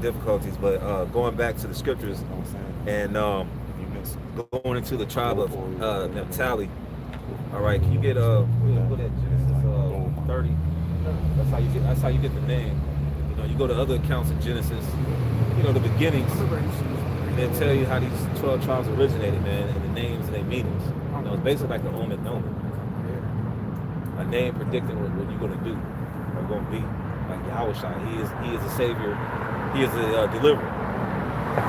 difficulties, but going back to the scriptures and going into the tribe of Naphtali. All right, can you get we'll go to Genesis 30? That's how you get the name. You know, you go to other accounts in Genesis, you know, the beginnings, and they'll tell you how these 12 tribes originated, man, and the names and their meanings. You know, it's basically like the omen nomen. A name predicting what you're gonna do or gonna be. Like Yahushua, he is a savior, he is a deliverer.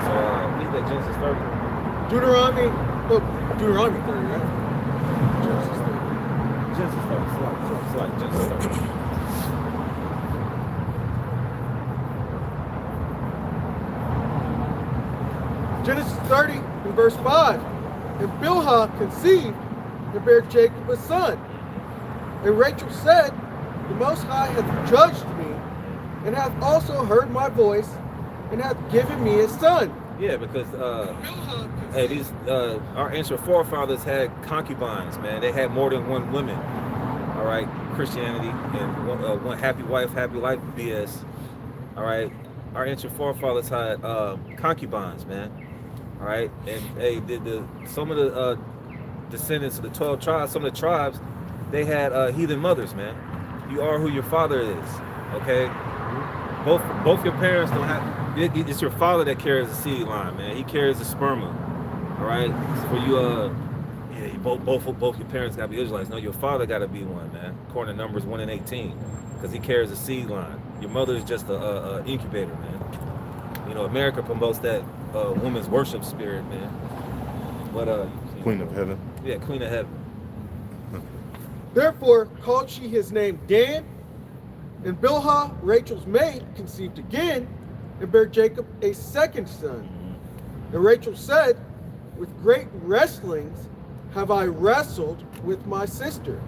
So read that Genesis 30. Deuteronomy 30, right? Genesis 30. It's like Genesis 30. Genesis 30 in verse 5. And Bilhah conceived and bare Jacob a son. And Rachel said, the Most High hath judged me, and hath also heard my voice, and hath given me a son. Yeah, because our ancient forefathers had concubines, man. They had more than one woman. All right, Christianity and one happy wife, happy life BS. All right, our ancient forefathers had concubines, man. All right, and hey, some of the descendants of the 12 tribes, some of the tribes, they had heathen mothers, man. You are who your father is, okay? Both your parents don't have. It's your father that carries the seed line, man. He carries the sperma, all right? For you, both your parents gotta be Israelites. No, your father gotta be one, man. According to Numbers 1 and 18, because he carries the seed line. Your mother is just a incubator, man. You know, America promotes that woman's worship spirit, man. But Queen of Heaven. Yeah, Queen of Heaven. Therefore called she his name Dan, and Bilhah, Rachel's maid, conceived again, and bare Jacob a second son. And Rachel said, with great wrestlings have I wrestled with my sister,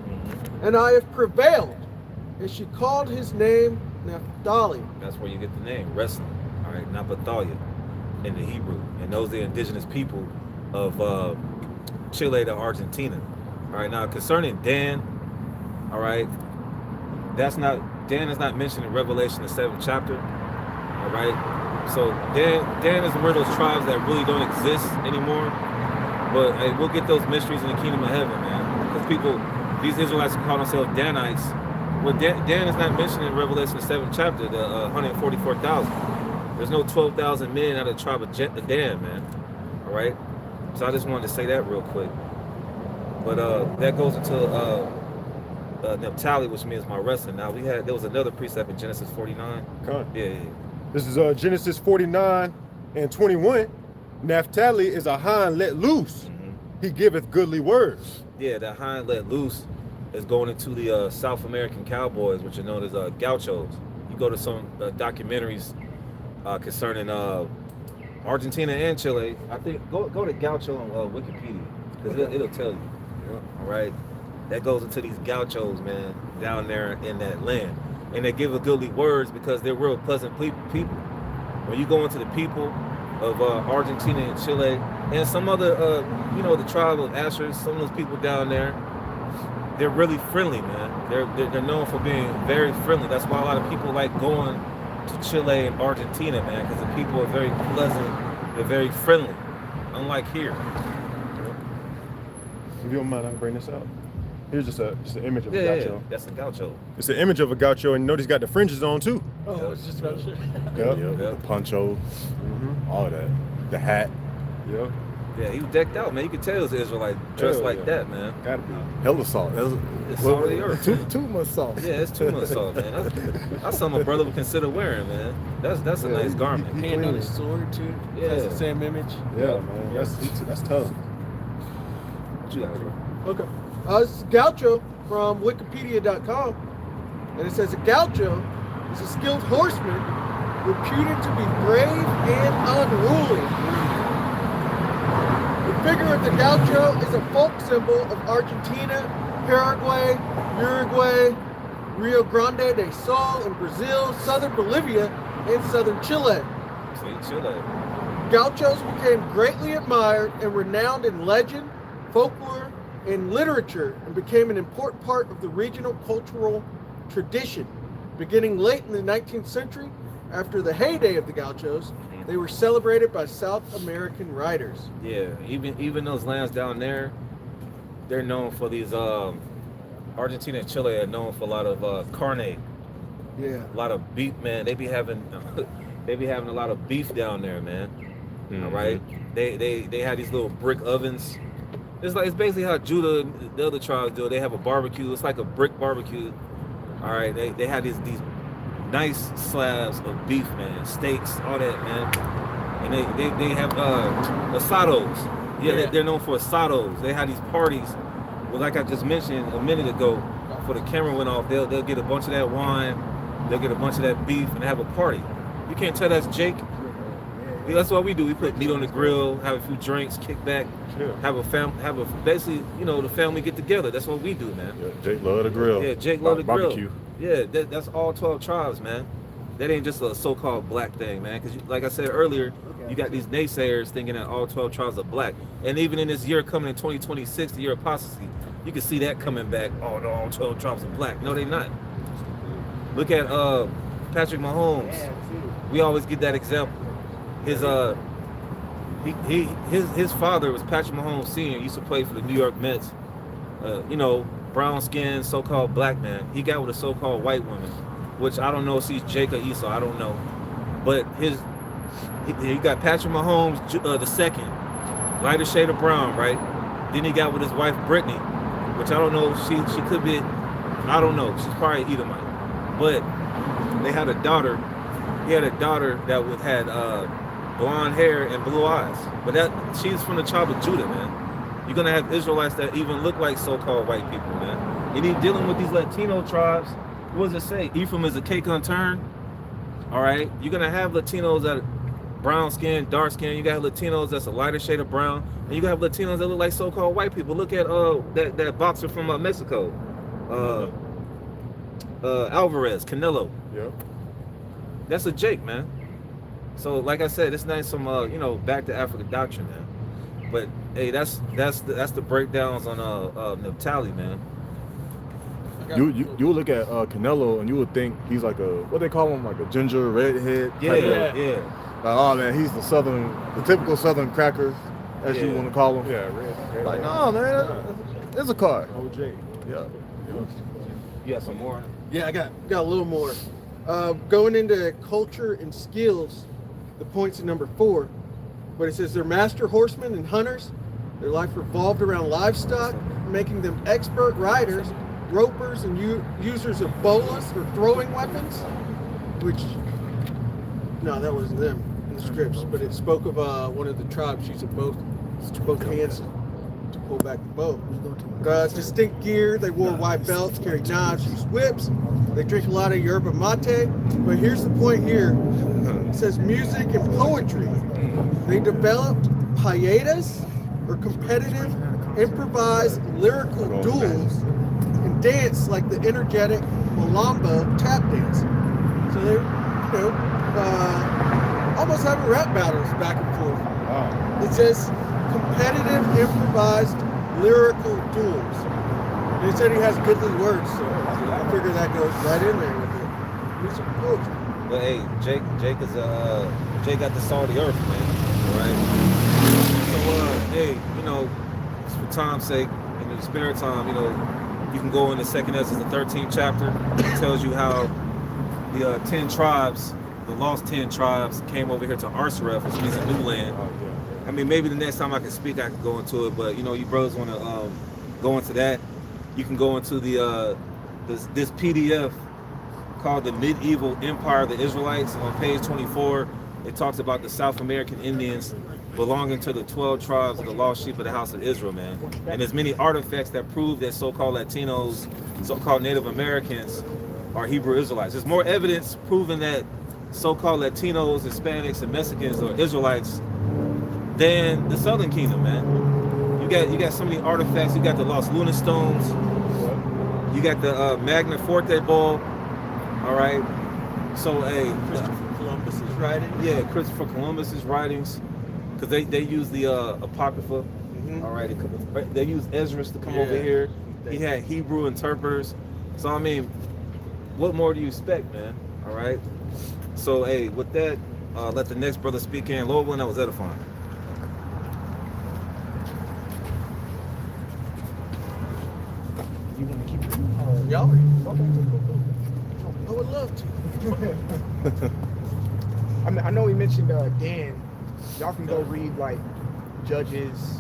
and I have prevailed. And she called his name Naphtali. That's where you get the name, wrestling. All right, Naphtali in the Hebrew. And those are the indigenous people of Chile to Argentina. All right, now concerning Dan, all right, Dan is not mentioned in Revelation, the 7th chapter. All right, so Dan is one of those tribes that really don't exist anymore. But hey, we'll get those mysteries in the kingdom of heaven, man. Because these Israelites call themselves Danites. Well, Dan is not mentioned in Revelation, the 7th chapter, the 144,000. There's no 12,000 men out of the tribe of Dan, man. All right, so I just wanted to say that real quick. But that goes into Naphtali, which means my wrestling. Now there was another precept in Genesis 49. Yeah. This is Genesis 49 and 21. Naphtali is a hind let loose. He giveth goodly words. Yeah, that hind let loose is going into the South American cowboys, which are known as gauchos. You go to some documentaries concerning Argentina and Chile. I think go to gaucho on Wikipedia, because it'll tell you. All right, that goes into these gauchos, man, down there in that land, and they give a goodly words because they're real pleasant people. When you go into the people of Argentina and Chile and some other, the tribe of Ashers, some of those people down there, they're really friendly, man. They're known for being very friendly. That's why a lot of people like going to Chile and Argentina, man, because the people are very pleasant. They're very friendly, unlike here. If you don't mind, I can bring this out. Here's just an image of a gaucho. Yeah, that's a gaucho. It's an image of a gaucho, and you notice he's got the fringes on too. Oh, I was just about to say. Yep. The poncho, all of that. The hat. Yep. Yeah, he was decked out, man. You could tell he was an Israelite dressed like that, man. Gotta be. Hella salt. It's salt of the earth. Too much salt. Yeah, it's too much salt, man. That's something a brother would consider wearing, man. That's a nice garment. Hand on his sword too. Yeah. That's the same image. Yeah, man. That's tough. What you got, bro? Okay. This is Gaucho from Wikipedia.com, and it says a gaucho is a skilled horseman reputed to be brave and unruly. The figure of the gaucho is a folk symbol of Argentina, Paraguay, Uruguay, Rio Grande do Sul in Brazil, southern Bolivia, and southern Chile. Sweet Chile. Gauchos became greatly admired and renowned in legend, folklore, and literature, and became an important part of the regional cultural tradition. Beginning late in the 19th century, after the heyday of the Gauchos, they were celebrated by South American riders. Yeah, even those lands down there, they're known for these. Argentina and Chile are known for a lot of carne, Yeah. a lot of beef, man. They be having a lot of beef down there, man. All right, they have these little brick ovens. It's basically how Judah and the other tribes do it. They have a barbecue. It's like a brick barbecue. All right, they have these nice slabs of beef, man, steaks, all that, man. And they have asados. Yeah, they're known for asados. They have these parties. Well, like I just mentioned a minute ago, before the camera went off, they'll get a bunch of that wine, they'll get a bunch of that beef, and have a party. You can't tell that's Jake. Yeah, that's what we do. We put meat on the grill, have a few drinks, kick back, have a basically, the family get together. That's what we do, man. Yeah, Jake love the grill. Yeah, Jake love the grill. Barbecue. Yeah, that's all 12 tribes, man. That ain't just a so-called black thing, man. Because like I said earlier, you got these naysayers thinking that all 12 tribes are black. And even in this year coming in 2026, the year of apostasy, you can see that coming back. Oh, no, all 12 tribes are black. No, they not. Look at Patrick Mahomes. We always get that example. His father was Patrick Mahomes Sr. Used to play for the New York Mets. Brown skinned, so-called black man. He got with a so-called white woman, which I don't know if she's Jake or Esau. I don't know. But he got Patrick Mahomes the second, lighter shade of brown, right? Then he got with his wife Brittany, which I don't know if she could be. I don't know. She's probably Edomite. But they had a daughter. He had a daughter that had blonde hair and blue eyes. But she's from the tribe of Judah, man. You're gonna have Israelites that even look like so-called white people, man. And he's dealing with these Latino tribes. What does it say? Ephraim is a cake unturned. All right. You're gonna have Latinos that are brown skin, dark skin. You got Latinos that's a lighter shade of brown, and you got Latinos that look like so-called white people. Look at that boxer from Mexico, Alvarez, Canelo. Yep. That's a Jake, man. So, like I said, it's not some back to Africa doctrine, man. But hey, that's the breakdowns on Naphtali, man. You would look at Canelo and you would think he's like what they call him, like a ginger redhead. Yeah. Like, oh man, he's the typical Southern cracker, as you want to call him. Yeah, red. Like, no man, there's a card. OJ. Yeah. You got some more? Yeah, I got a little more. Going into culture and skills, the point's at number 4. But it says they're master horsemen and hunters. Their life revolved around livestock, making them expert riders, ropers, and users of bolas or throwing weapons. Which, no, that wasn't them in the scripts, but it spoke of one of the tribes using both hands to pull back the bow. Distinct gear, they wore white belts, carried knives, used whips. They drink a lot of yerba mate. But here's the point here. It says music and poetry. They developed payetas, or competitive, improvised lyrical duels, and dance like the energetic Malamba tap dance. So they're, almost having rap battles back and forth. Wow. It says competitive, improvised, lyrical duels. And he said he has goodly words, so I figure that goes right in there with it. Music and poetry. But hey, Jake got the salt of the earth, man. Right? So hey, for time's sake, in the spare time, you can go into 2nd Ezra, the 13th chapter. It tells you how the 10 tribes, the lost 10 tribes, came over here to Arsareth, which means a new land. I mean, maybe the next time I can speak, I can go into it. But you brothers want to go into that, you can go into the this PDF called The Medieval Empire of the Israelites. On page 24, it talks about the South American Indians belonging to the 12 tribes of the lost sheep of the house of Israel, man. And there's many artifacts that prove that so-called Latinos, so-called Native Americans are Hebrew Israelites. There's more evidence proving that so-called Latinos, Hispanics, and Mexicans are Israelites than the Southern Kingdom, man. You got so many artifacts. You got the Lost Luna Stones. You got the Magna Forte Bowl. All right. So, hey, Christopher Columbus's writing. Yeah, Christopher Columbus's writings, because they use the Apocrypha. All right. They use Esdras to come over here. He had Hebrew interpreters. So, I mean, what more do you expect, man? All right. So, hey, with that, let the next brother speak in. Lord willing, that was edifying. You want to keep it? Y'all read. Okay, cool. I would love to. I mean, I know he mentioned Dan. Y'all can go read like Judges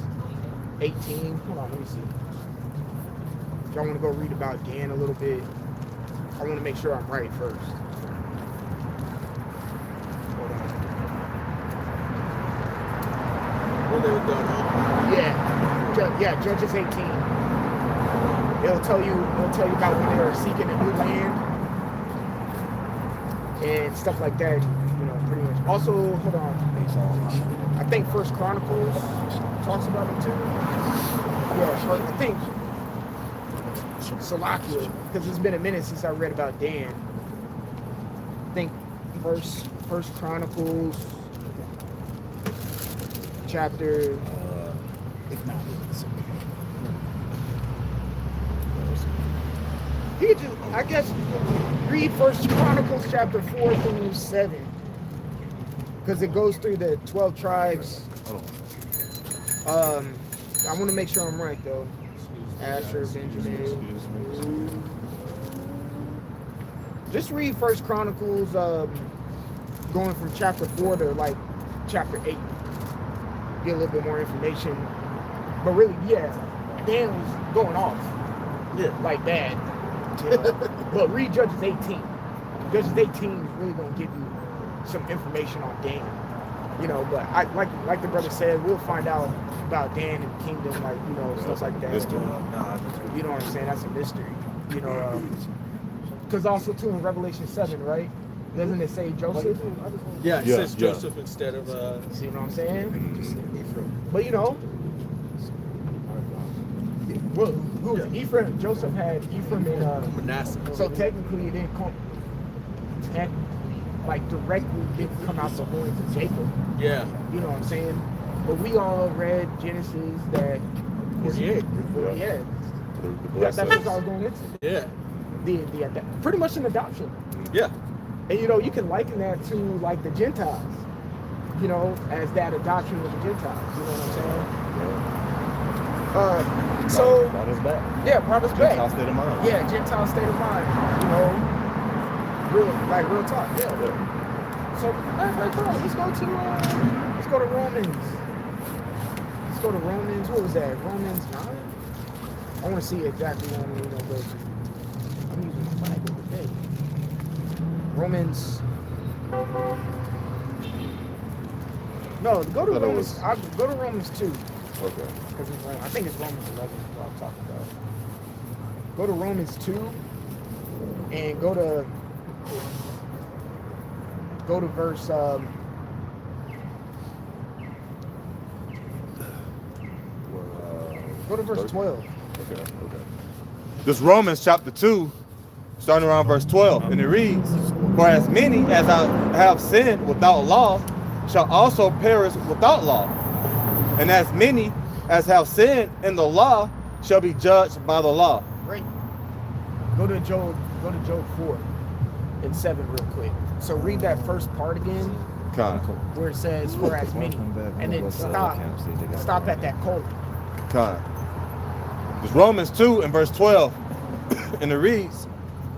18. Hold on, let me see. Y'all want to go read about Dan a little bit? I want to make sure I'm right first. Hold on. When they were done, huh? Yeah, Judges 18. It'll tell you about when they are seeking a new land and stuff like that. You know, pretty much. Also, hold on. I think First Chronicles talks about it too. Yeah, I think Salakia, because it's been a minute since I read about Dan. I think First Chronicles chapter. If not, it's you could just, I guess, read First Chronicles chapter 4 through 7, because it goes through the 12 tribes. I want to make sure I'm right though. Asher, Benjamin. Just read First Chronicles, going from chapter 4 to like chapter 8. Get a little bit more information. But really, yeah, Dan was going off. Yeah. Like bad. You know? But read Judges 18. Judges 18 is really going to give you some information on Dan. You know, but I like the brother said, we'll find out about Dan and the kingdom, like, you know, stuff like that. You know what I'm saying? That's a mystery. You know, because also too in Revelation 7, right? Doesn't it say Joseph? Yeah, it says Joseph instead of See what I'm saying? But you know, well, who was Ephraim? Joseph had Ephraim and Manasseh. so technically it didn't come directly didn't come out the loins of Jacob. Yeah. You know what I'm saying? But we all read Genesis that 48. Yeah. That's what I was going into. Yeah. The pretty much an adoption. Yeah. And you know, you can liken that to like the Gentiles, you know, as that adoption of the Gentiles. You know what I'm saying? So brought us back. Yeah, brought us back. Gentile state of mind. Yeah, Gentile state of mind. You know, real talk. Yeah. So come on, let's go to Romans. Let's go to Romans. What was that? Romans 9. I want to see exactly when we're gonna go to. I'm using the Bible today. Romans. No, go to Romans. Go to Romans 2. Okay. Because I think it's Romans 11 what I'm talking about. Go to Romans 2 and go to verse go to verse 12. Okay. This Romans chapter 2, starting around verse 12, and it reads, "For as many as have sinned without law shall also perish without law. And as many as have sinned in the law shall be judged by the law." Great. Go to Job 4 and 7 real quick. So read that first part again, where it says "for as many," and then stop at that colon. It's Romans 2 and verse 12, and it reads,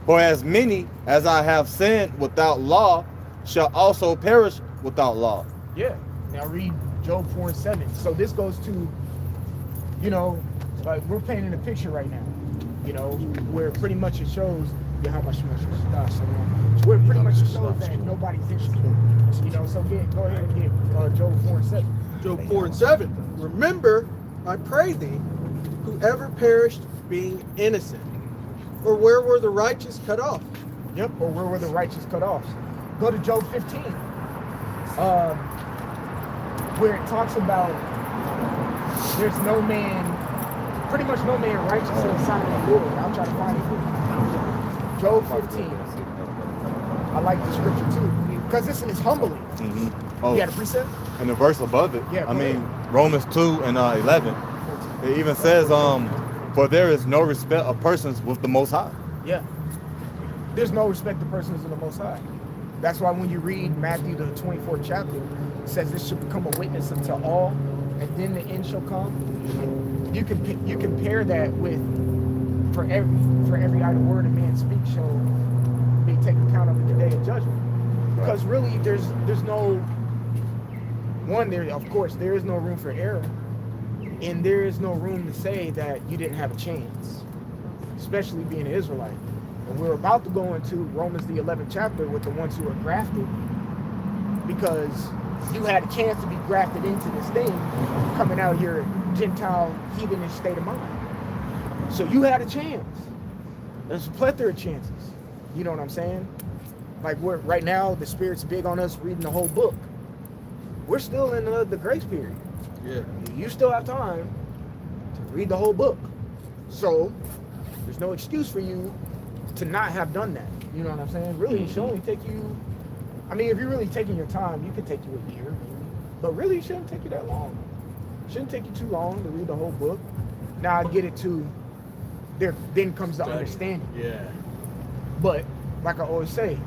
"For as many as I have sinned without law shall also perish without law." Yeah. Now read Job 4 and 7. So this goes to, you know, like we're painting a picture right now, you know, where pretty much it shows how much where pretty much it shows that nobody's interested. You know, so go ahead and get Job 4 and 7. Job 4 and 7. Remember, I pray thee, whoever perished being innocent, or where were the righteous cut off? Yep, or where were the righteous cut off? Go to Job 15, where it talks about there's no man, pretty much no man righteous in the sight of the Lord. I'll try to find it for you. Job 15. I like the scripture too, because this is humbling. Mm-hmm. Oh, You got a precept? and the verse above it, Yeah, I go mean, Romans 2 and 11, it even says, "For there is no respect of persons with the Most High." Yeah. There's no respect to persons of the Most High. That's why when you read Matthew the 24th chapter, it says this should become a witness unto all, and then the end shall come. You can pair that with for every idle word a man speaks shall be taken account of in the day of judgment. Because really, there's no one there. Of course, there is no room for error, and there is no room to say that you didn't have a chance, especially being an Israelite. And we're about to go into Romans the 11th chapter with the ones who are grafted, because you had a chance to be grafted into this thing, coming out your Gentile heathenish state of mind. So you had a chance. There's a plethora of chances. You know what I'm saying? Like right now, the Spirit's big on us reading the whole book. We're still in the grace period. Yeah. You still have time to read the whole book. So there's no excuse for you to not have done that. You know what I'm saying? Really, it should only take you, I mean, if you're really taking your time, you could take you a year. But really, it shouldn't take you that long. It shouldn't take you too long to read the whole book. Now I get it too. There then comes the understanding. Yeah. But like I always say,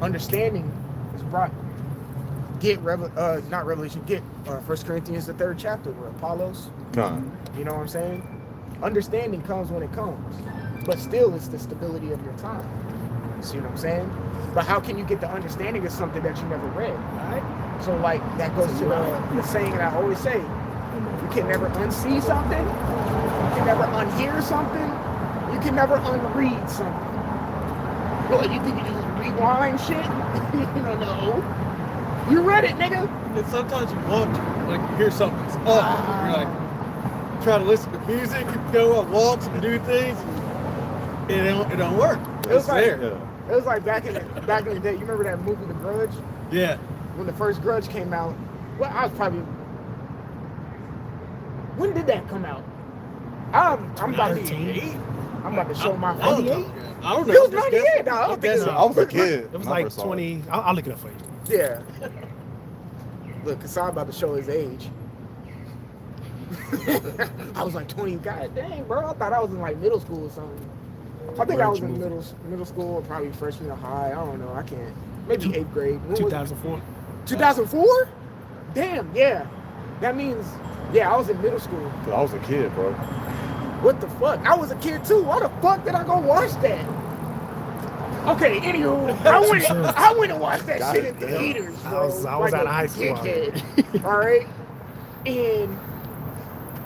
understanding is brought. Get not Revelation. Get 1 Corinthians the 3rd chapter where Apollos. You know what I'm saying? Understanding comes when it comes, but still it's the stability of your time. See what I'm saying? But how can you get the understanding of something that you never read? Right? So like that goes to the saying that I always say: you can never unsee something. You can never unhear something. You can never unread something. Well, you think you just rewind shit? You don't know. You read it, nigga. And sometimes you want to, like, you hear something's up. You're like, try to listen to music, and go on walks and do things. It don't work. It was like, there. it was like back in the day. You remember that movie, The Grudge? Yeah. When the first Grudge came out, well, I was probably. When did that come out? I'm about to show my 98? I don't know. It was 98. No, I don't think I was a kid. It was like 20. I'll look it up for you. Yeah. Look, Kassan about to show his age. I was like 20. God dang, bro. I thought I was in like middle school or something. I think I was in middle school or probably freshman or high. I don't know. I can't. Maybe 8th grade. 2004. 2004? Damn, yeah. That means, yeah, I was in middle school. I was a kid, bro. What the fuck? I was a kid too. Why the fuck did I go watch that? Okay, anywho, I went and watched that shit in theaters, bro. I was out of high school. All right? And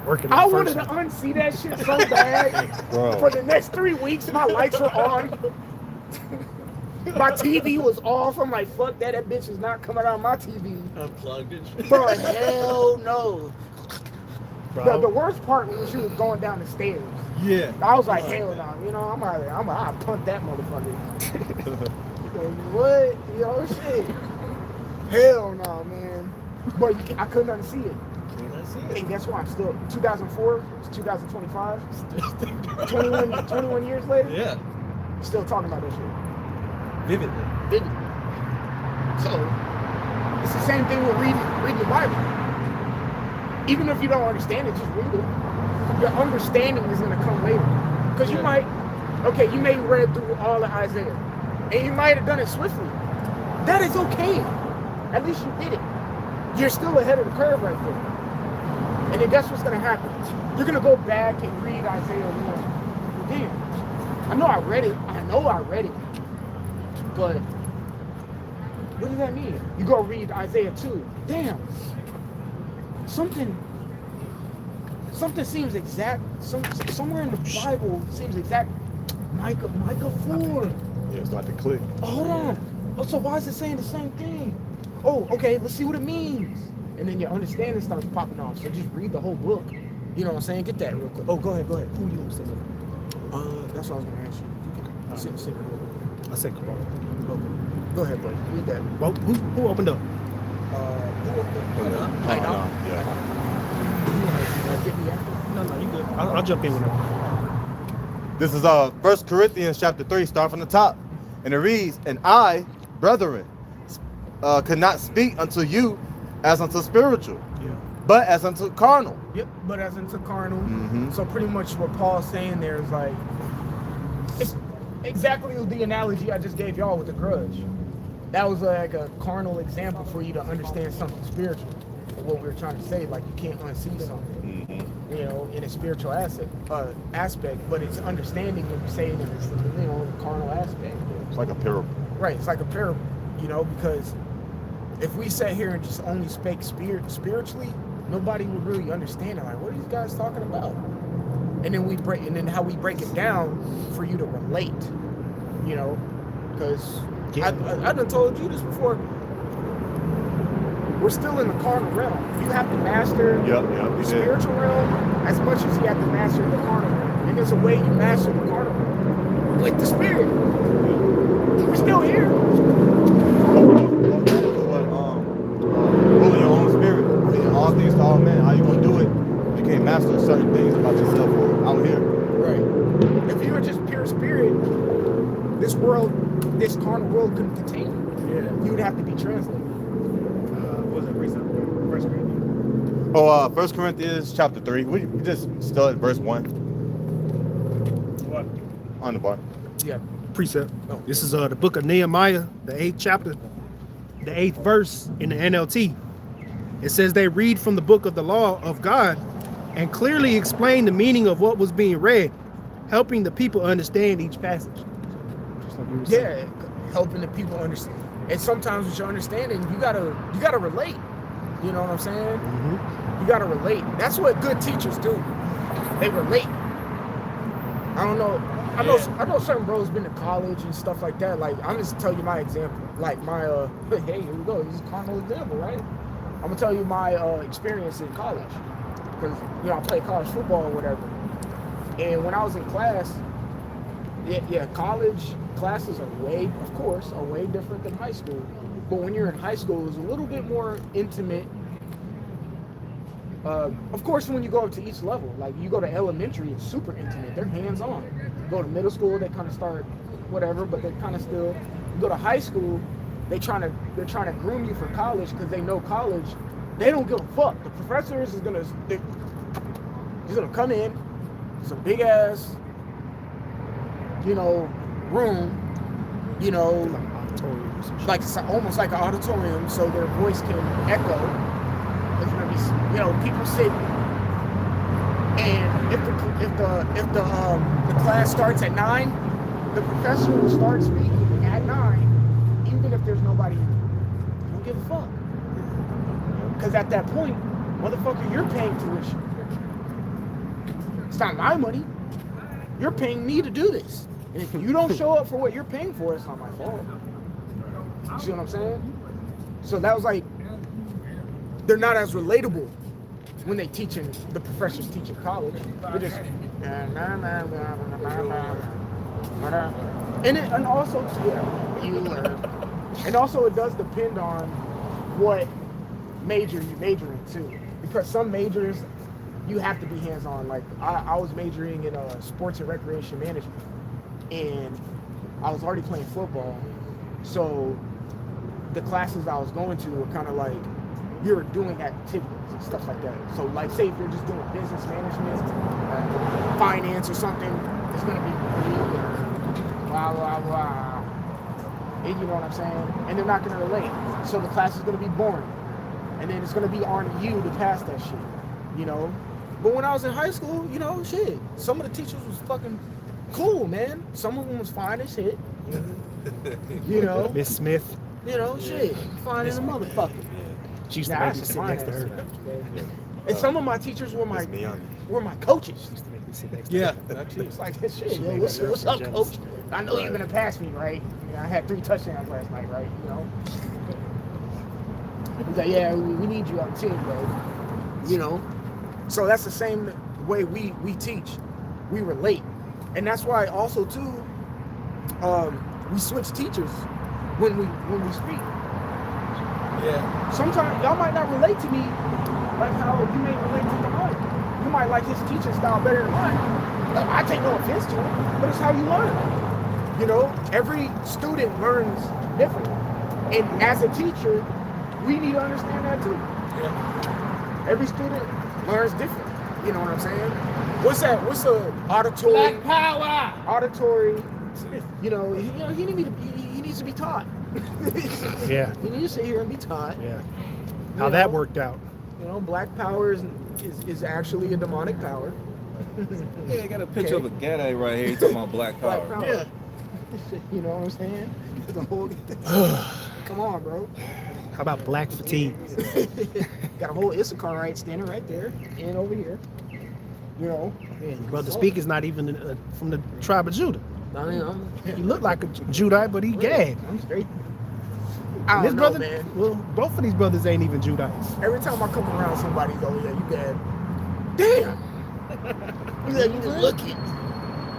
Working I wanted to unsee that shit so bad. Bro. For the next 3 weeks, my lights were on. My TV was off. I'm like, fuck that. That bitch is not coming out of my TV. Unplugged and shit. Bro, hell no. Bro. The worst part was when she was going down the stairs. Yeah. I was like, hell no. You know, I'll punt that motherfucker. What? You know, shit. Hell no, man. But I couldn't unsee it. And guess what? I'm still 2004. It's 2025. 21 years later. Yeah. Still talking about that shit. Vividly. So it's the same thing with reading the Bible. Even if you don't understand it, just read it. Your understanding is gonna come later. Because you you may have read through all of Isaiah, and you might have done it swiftly. That is okay. At least you did it. You're still ahead of the curve right there. And then guess what's gonna happen? You're gonna go back and read Isaiah 1. Damn. I know I read it. But what does that mean? You go read Isaiah 2. Damn. Something seems exact. Somewhere in the Bible seems exact. Micah 4. Yeah, it's not to click. Oh, hold on. Oh, so why is it saying the same thing? Oh, okay. Let's see what it means. And then your understanding starts popping off. So just read the whole book. You know what I'm saying? Get that real quick. Oh, go ahead. Who you say? That's what I was gonna ask you. Sit real quick. I said, come on. Okay. Go ahead, buddy. Read that. Well, who opened up? No, you good. I'll jump in whenever. This is 1 Corinthians chapter 3, start from the top. And it reads, and I, brethren, could not speak unto you as unto spiritual, but as unto carnal. Yep, but as into carnal. Mm-hmm. So pretty much what Paul's saying there is like, exactly the analogy I just gave y'all with the grudge. That was like a carnal example for you to understand something spiritual. What we were trying to say, like you can't unsee something, you know, in a spiritual aspect, but it's understanding when you say it in this, you know, carnal aspect. It's like a parable. Right, it's like a parable, you know, because if we sat here and just only spake spiritually, nobody would really understand it. Like, what are these guys talking about? And then how we break it down for you to relate, you know, because I done told you this before. We're still in the carnal realm. You have to master the spiritual realm as much as you have to master the carnal realm. And there's a way you master the carnal realm with the spirit. We're still here. Ruling your own spirit, reading all things to all men. How you gonna do it? You can't master certain things about yourself out here. Right. If you were just pure spirit, this carnal world couldn't contain you. Yeah. You would have to be translated. What was it? First Corinthians? Oh, 1 Corinthians chapter 3. We just still at verse 1 What? on the bar. Yeah. Precept. This is the book of Nehemiah, the 8th chapter, the 8th verse in the NLT. It says they read from the book of the law of God and clearly explain the meaning of what was being read, helping the people understand each passage. Just like we were saying. Yeah, helping the people understand. And sometimes with your understanding, you gotta relate. You know what I'm saying? You gotta relate. That's what good teachers do. They relate. I don't know. I know certain bros been to college and stuff like that. Like, I'm just tell you my example. Like my hey, here we go. This is a carnal example, right? I'm gonna tell you my experience in college. Because, you know, I played college football or whatever. And when I was in class, college classes are way different than high school. But when you're in high school, it's a little bit more intimate. Of course, when you go up to each level, like you go to elementary, it's super intimate. They're hands-on. You go to middle school, they kind of start whatever, but they're kind of still. You go to high school, they're trying to groom you for college because they know college. They don't give a fuck. The professors he's gonna come in, some big ass, you know, room, you know, like it's almost like an auditorium, so their voice can echo. There's gonna be, you know, people sitting, and if the class starts at 9, the professor will start speaking at 9, even if there's nobody. You don't give a fuck, because at that point, motherfucker, you're paying tuition. It's not my money. You're paying me to do this, and if you don't show up for what you're paying for, it's not my fault. You see what I'm saying? So that was like, they're not as relatable when they teaching, the professors teach in college. They're just, and also, yeah, you learn. And also it does depend on what major you major in too. Because some majors, you have to be hands-on. Like I was majoring in sports and recreation management, and I was already playing football. So the classes I was going to were kind of like, you're doing activities and stuff like that. So like, say if you're just doing business management, finance or something, it's gonna be blah blah blah. And you know what I'm saying? And they're not gonna relate. So the class is gonna be boring. And then it's gonna be on you to pass that shit. You know? But when I was in high school, you know, shit, some of the teachers was fucking cool, man. Some of them was fine as shit. You know? Miss Smith. You know, shit, fine as a motherfucker. She used to make me sit next to her. And some of my teachers were my coaches. She used to make me sit next to Yeah. her. It's like, shit, yo, what's up, coach? I know you're gonna pass me, right? You know, I had 3 touchdowns last night, right? You know. He's like, yeah, we need you on the team, bro. You know. So that's the same way we teach. We relate, and that's why also too, we switch teachers when we speak. Yeah. Sometimes y'all might not relate to me like how you may relate to Demonic. You might like his teaching style better than mine. I take no offense to him, but it's how you learn. You know, every student learns differently. And as a teacher, we need to understand that too. Yeah. Every student learns different. You know what I'm saying? What's that? What's the auditory? Black power. Auditory You know, he needs to be taught. Yeah. He needs to sit here and be taught. Yeah. You How that know, worked out. You know, black power is actually a demonic power. Yeah, I got a picture Okay. of a ghetto right here. You talking about black Black power? power. Yeah. You know what I'm saying? The whole, come on, bro. How about black fatigue? Got a whole Issacharite standing right there and over here. You know. Man, Brother Speaker's not even from the tribe of Judah. I mean, He looked like a Judite, but he gagged. I'm straight. I His don't know, brother, man. well, both of these brothers ain't even Judites. Every time I come around somebody, go, yeah, you bad. Damn. You just looking.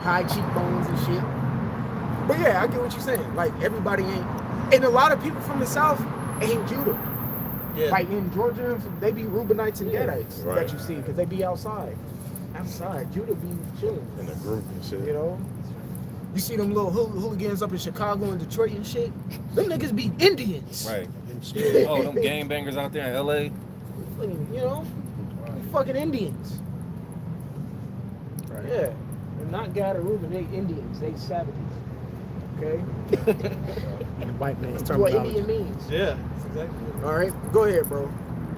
High cheekbones and shit. But yeah, I get what you're saying. Like, everybody ain't. And a lot of people from the South ain't Judah. Yeah. Like in Georgia, they be Reubenites and Gadites Right. that you see, because they be outside. Outside. Judah be chilling. In a group and shit. You know? You see them little hooligans up in Chicago and Detroit and shit? Them niggas be Indians. Right. Oh, them gang bangers out there in LA. You know? Fucking Indians. Right. Yeah. They're not Gad or Reuben, they Indians. They savages. Okay? White man's That's what terminology. Indian means. Yeah. That's exactly it. Alright, go ahead, bro.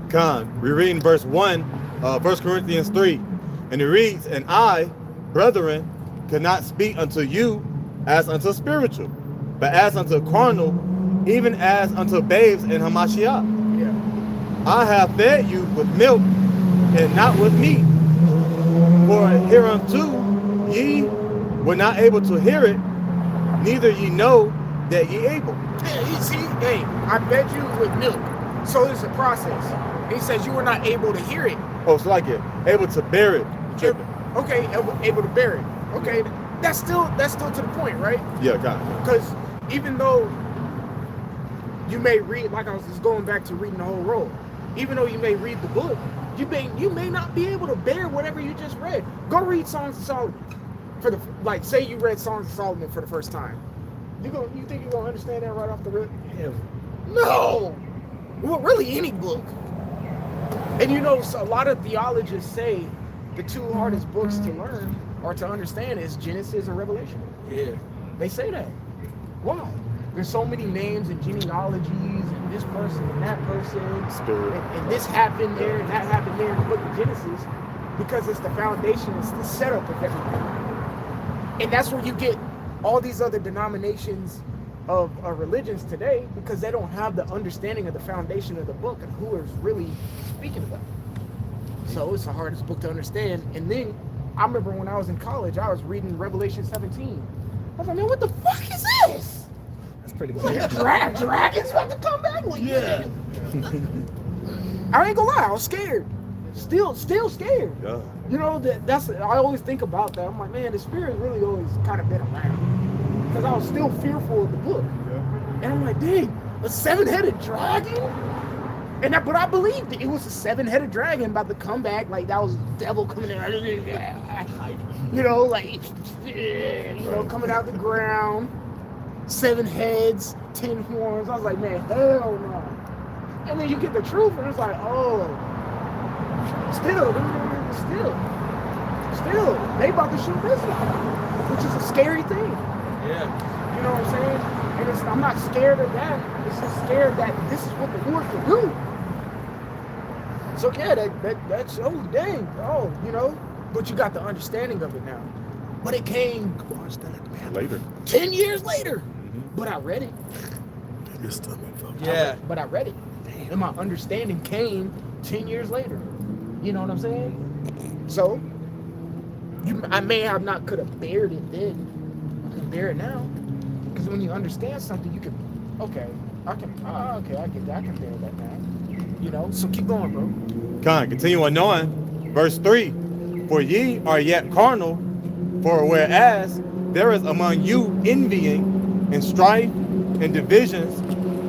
Con, we read in verse 1, 1 Corinthians 3, and it reads, and I, brethren, cannot speak unto you as unto spiritual, but as unto carnal, even as unto babes in Hamashiach. Yeah. I have fed you with milk and not with meat. For hereunto ye were not able to hear it, neither ye know that ye able. Yeah, you see, hey, I fed you with milk. So it's a process. He says you were not able to hear it. Oh, it's like it, able to bear it. Tripping. Okay, able to bear it. Okay, that's still to the point, right? Yeah, God. Because even though you may read, like I was just going back to reading the whole roll, even though you may read the book, you may not be able to bear whatever you just read. Go read Songs of Solomon. Like say you read Songs of Solomon for the first time. You think you're gonna understand that right off the rip? Yeah. No! Well, really any book. And you know, so a lot of theologians say the two hardest books to learn or to understand is Genesis and Revelation. Yeah. They say that. Why? There's so many names and genealogies and this person and that person. Spirit. And this happened there and that happened there in the book of Genesis because it's the foundation, it's the setup of everything. And that's where you get all these other denominations of religions today because they don't have the understanding of the foundation of the book and who is really speaking about it. So it's the hardest book to understand. And then I remember when I was in college, I was reading Revelation 17. I was like, man, what the fuck is this? That's pretty Like good. dragons about to come back? Like, yeah. I ain't gonna lie, I was scared. Still scared. Yeah. You know, that's I always think about that. I'm like, man, the spirit really always kind of been around. Because I was still fearful of the book. Yeah. And I'm like, dang, a 7-headed dragon? But I believed it. It was a 7-headed dragon about to come back. Like, that was the devil coming in. You know, like, coming out the ground. 7 heads, 10 horns. I was like, man, hell no. And then you get the truth, and it's like, oh, still, they about to shoot this one, which is a scary thing. Yeah. You know what I'm saying? And I'm not scared of that. It's just scared that this is what the Lord can do. So yeah, that shows, dang, oh, you know, but you got the understanding of it now. But it came Later. 10 years later. But I read it. Yeah. But I read it. And my understanding came 10 years later. You know what I'm saying? So, I may have not could have bared it then. I can bear it now. Because when you understand something, you can, I get that. I can bear that now. You know? So keep going, bro. Con, continue on knowing. Verse 3. For ye are yet carnal, for whereas there is among you envying and strife and divisions,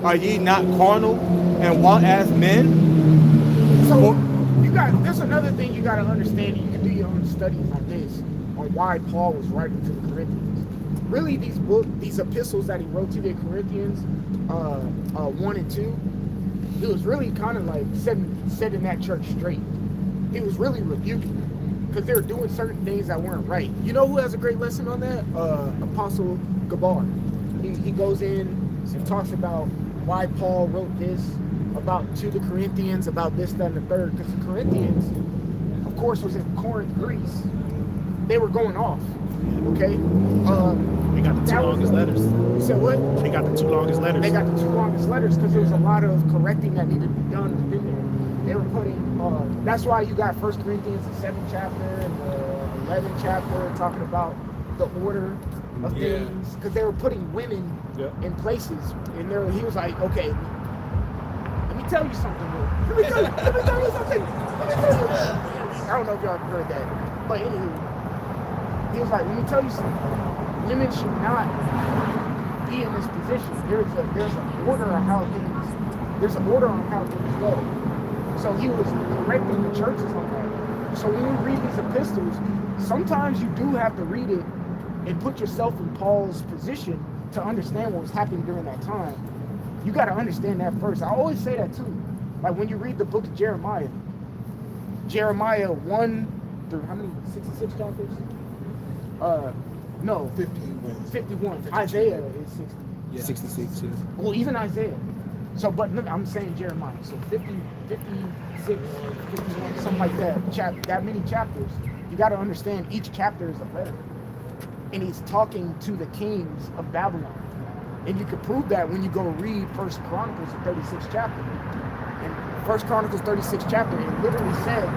are ye not carnal and walk as men? So there's another thing you gotta understand, and you can do your own studies on this, on why Paul was writing to the Corinthians. Really, these epistles that he wrote to the Corinthians, 1 and 2, it was really kind of like setting that church straight. He was really rebuking them because they were doing certain things that weren't right. You know who has a great lesson on that? Apostle Gabar. He goes in and talks about why Paul wrote this, about to the Corinthians, about this, that, and the third. Because the Corinthians, of course, was in Corinth, Greece. They were going off. Okay? They got the two longest letters. You said what? They got the two longest letters. They got the two longest letters because there was a lot of correcting that needed to be done within there. They were putting, that's why you got 1 Corinthians, the 7th chapter, and the 11th chapter, talking about the order of things. Because they were putting women in places. And he was like, okay, let me tell you something, bro. Let me tell you something. I don't know if y'all have heard that. But anywho, he was like, let me tell you something. Women should not be in this position. There's an order on how things go. So he was correcting the churches on that. So when you read these epistles, sometimes you do have to read it and put yourself in Paul's position to understand what was happening during that time. You got to understand that first. I always say that too. Like when you read the book of Jeremiah 1 through how many? 66 chapters? No, 51. Isaiah is 60. Yeah. 66. Yeah. Well, even Isaiah. So, but I'm saying Jeremiah. So 50, 56, 51, something like that. That many chapters. You got to understand each chapter is a letter. And he's talking to the kings of Babylon. And you can prove that when you go read 1 Chronicles, the 36th chapter. And 1 Chronicles 36th chapter, it literally said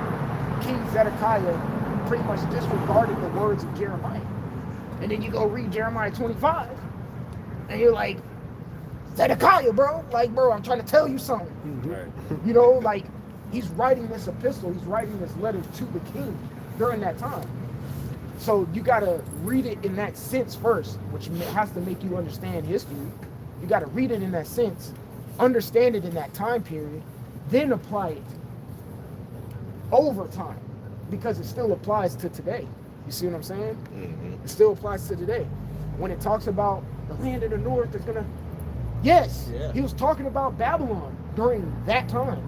King Zedekiah pretty much disregarded the words of Jeremiah. And then you go read Jeremiah 25, and you're like, Zedekiah, bro. Like, bro, I'm trying to tell you something. Right. You know, like, he's writing this epistle, he's writing this letter to the king during that time. So you got to read it in that sense first, which has to make you understand history. You got to read it in that sense, understand it in that time period, then apply it over time, because it still applies to today. You see what I'm saying? Mm-hmm. It still applies to today. When it talks about the land in the north is gonna, yes, he was talking about Babylon during that time.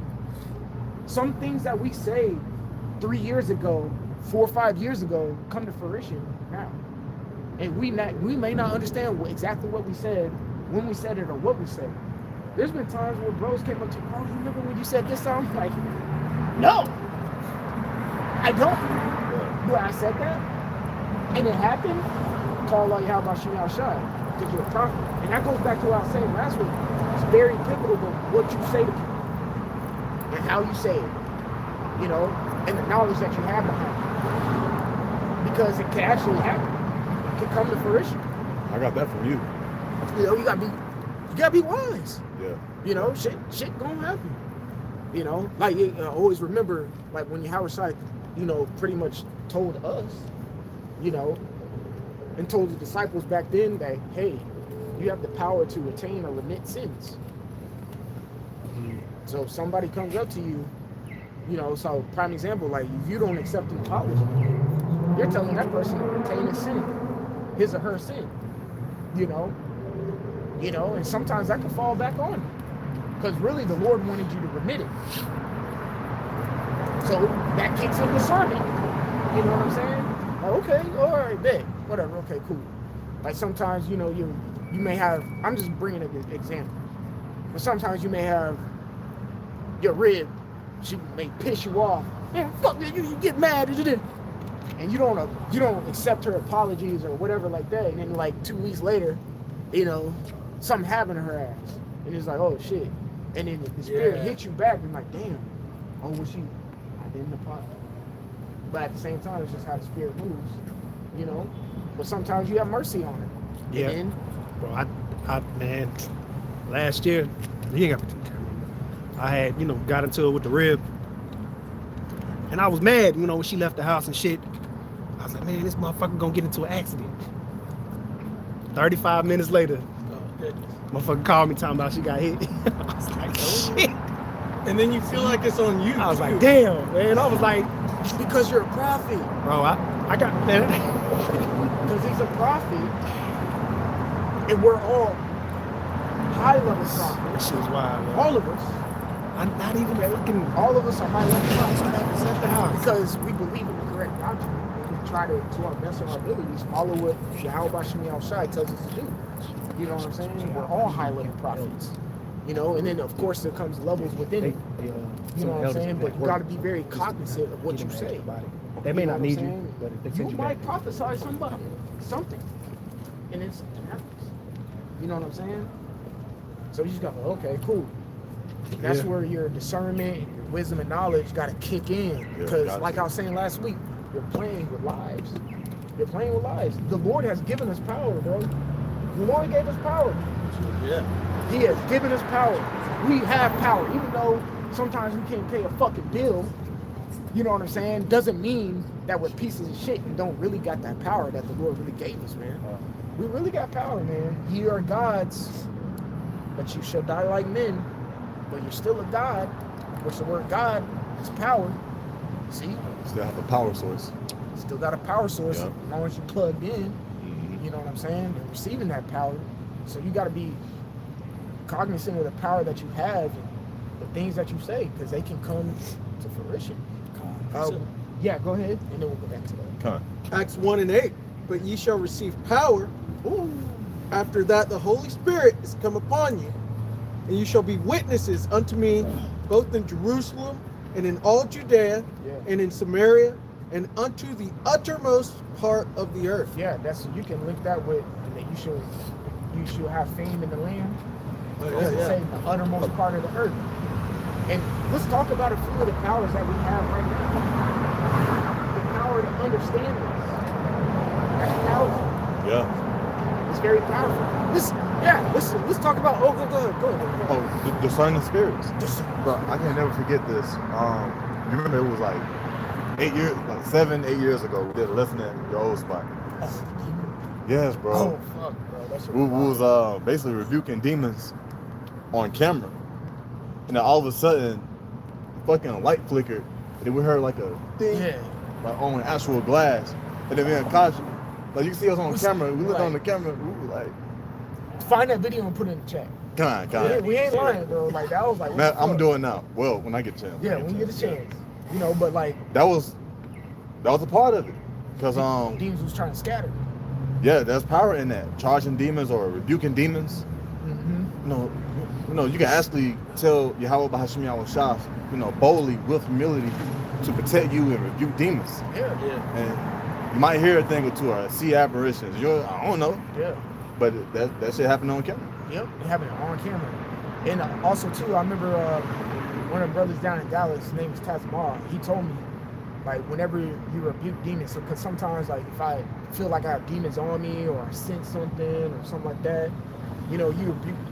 Some things that we say 3 years ago, 4 or 5 years ago, come to fruition now. And we may not understand exactly what we said, when we said it, or what we said. There's been times where bros came up to me, oh, you remember when you said this? I'm like, no, I don't. But I said that, and it happened. Call Allah Yahweh Shemel Shai, because you're a prophet. And that goes back to what I was saying last week. It's very pivotal to what you say to people and how you say it, you know, and the knowledge that you have behind it. Because it can actually happen. It can come to fruition. I got that from you. You know, you gotta be wise. Yeah. You know, shit gonna happen. You know, like always remember, like when Yahweh Shai, you know, pretty much told us, you know, and told the disciples back then that, hey, you have the power to retain or remit sins. So if somebody comes up to you, you know, so prime example, like if you don't accept an apology, you're telling that person to retain a sin, his or her sin, you know, and sometimes that can fall back on you, because really the Lord wanted you to remit it. So that kicks in discernment. You know what I'm saying? Like, okay, all right, bet, whatever, okay, cool. Like sometimes, you know, you may have, I'm just bringing an example, but sometimes you may have your rib, she may piss you off. Man, fuck you get mad, and you don't accept her apologies or whatever like that. And then like 2 weeks later, you know, something happened to her ass, and it's like, oh shit. And then the spirit hits you back, and like, damn, oh, was she? I didn't apologize. But at the same time, it's just how the spirit moves, you know. But sometimes you have mercy on it. Yeah. And then, bro, I man, last year, you ain't got to. I had, you know, got into it with the rib, and I was mad, you know, when she left the house and shit. I was like, man, this motherfucker gonna get into an accident. 35 minutes later, motherfucker called me talking about she got hit. I was like, shit. And then you feel like it's on you. I was like, damn, man. I was like, because you're a prophet. bro, I got, man. Because he's a prophet, and we're all high-level prophets. That shit was wild, man. All of us. I'm not even fucking. All of us are high-level prophets at the house because we believe in the correct doctrine. try to our best of our abilities, follow what Yahweh Shemi Al-Shai tells us to do. You know what I'm saying? We're all high-level prophets. You know, and then of course there comes levels within it. You know what I'm saying? But you got to be very cognizant of what you say. They may You know not what need I'm you, saying? but if they You send you back, might prophesy something, and then something happens. You know what I'm saying? So you just got okay, cool. That's where your discernment, your wisdom, and knowledge got to kick in. Because, like I was saying last week, you're playing with lives. You're playing with lives. The Lord has given us power, bro. The Lord gave us power. Yeah. He has given us power. We have power, even though sometimes we can't pay a fucking bill. You know what I'm saying? Doesn't mean that we're pieces of shit and don't really got that power that the Lord really gave us, man. We really got power, man. Ye are gods, but you shall die like men. But you're still a god, which the word God is power. See? Still have a power source. Still got a power source Yep. as long as you plugged in. You know what I'm saying? And receiving that power. So you got to be cognizant of the power that you have and the things that you say, because they can come to fruition. Yeah, go ahead, and then we'll go back to that. Come on. Acts 1:8. But ye shall receive power. After that, the Holy Spirit is come upon you, and you shall be witnesses unto me, both in Jerusalem and in all Judea and in Samaria and unto the uttermost part of the earth. Yeah, that's you can link that with that you should have fame in the land. Say the uttermost part of the earth. And let's talk about a few of the powers that we have right now. The power to understand this. That's powerful. Yeah. It's very powerful. Let's talk about go ahead. Oh, discerning spirits. Bro, I can never forget this. You remember it was like 7, 8 years ago, we did a lesson at your old spot. Yes, bro. Oh fuck, bro. That's We was basically rebuking demons on camera. And then all of a sudden, fucking light flickered. And then we heard like a ding, like on actual glass. And then me and Kashi, like you can see us on camera, we look on the camera, we were like, find that video and put it in the chat. come on. We ain't lying, bro. Like that was like, Man, I'm doing it now. Well, when I get a chance. yeah, when you get a chance. You know, but like That was a part of it. Cause demons was trying to scatter. yeah, there's power in that. Charging demons or rebuking demons. You know, you can actually tell Yahweh Bahashim Yahweh Shah, boldly with humility to protect you and rebuke demons. Yeah. And you might hear a thing or two or see apparitions. I don't know. Yeah. But that shit happened on camera. Yep. It happened on camera. And also too, I remember one of the brothers down in Dallas, his name is Tazmar, he told me, like, whenever you rebuke demons, because sometimes, like, if I feel like I have demons on me or I sense something or something like that, you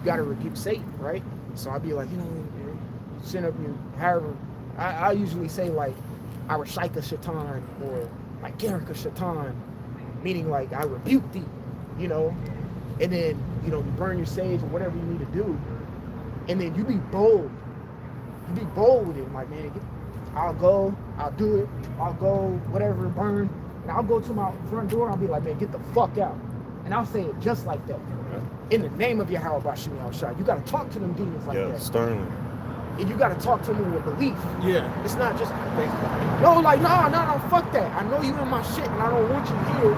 got to rebuke Satan, right? So I'd be like, send up you, however, I usually say, like, I Rashika Shaitan or like Garika Shaitan, meaning like I rebuke thee, and then, you burn your sage or whatever you need to do, and then you be bold. You be bold with it, like, man, I'll go, I'll do it, I'll go, whatever, burn, and I'll go to my front door and I'll be like, man, get the fuck out. And I'll say it just like that. In the name of Yahweh Bashim Al-Shai. You gotta talk to them demons like that. Sternly. And you gotta talk to them with belief. Yeah. It's not just, no, like, no, fuck that. I know you in my shit and I don't want you here.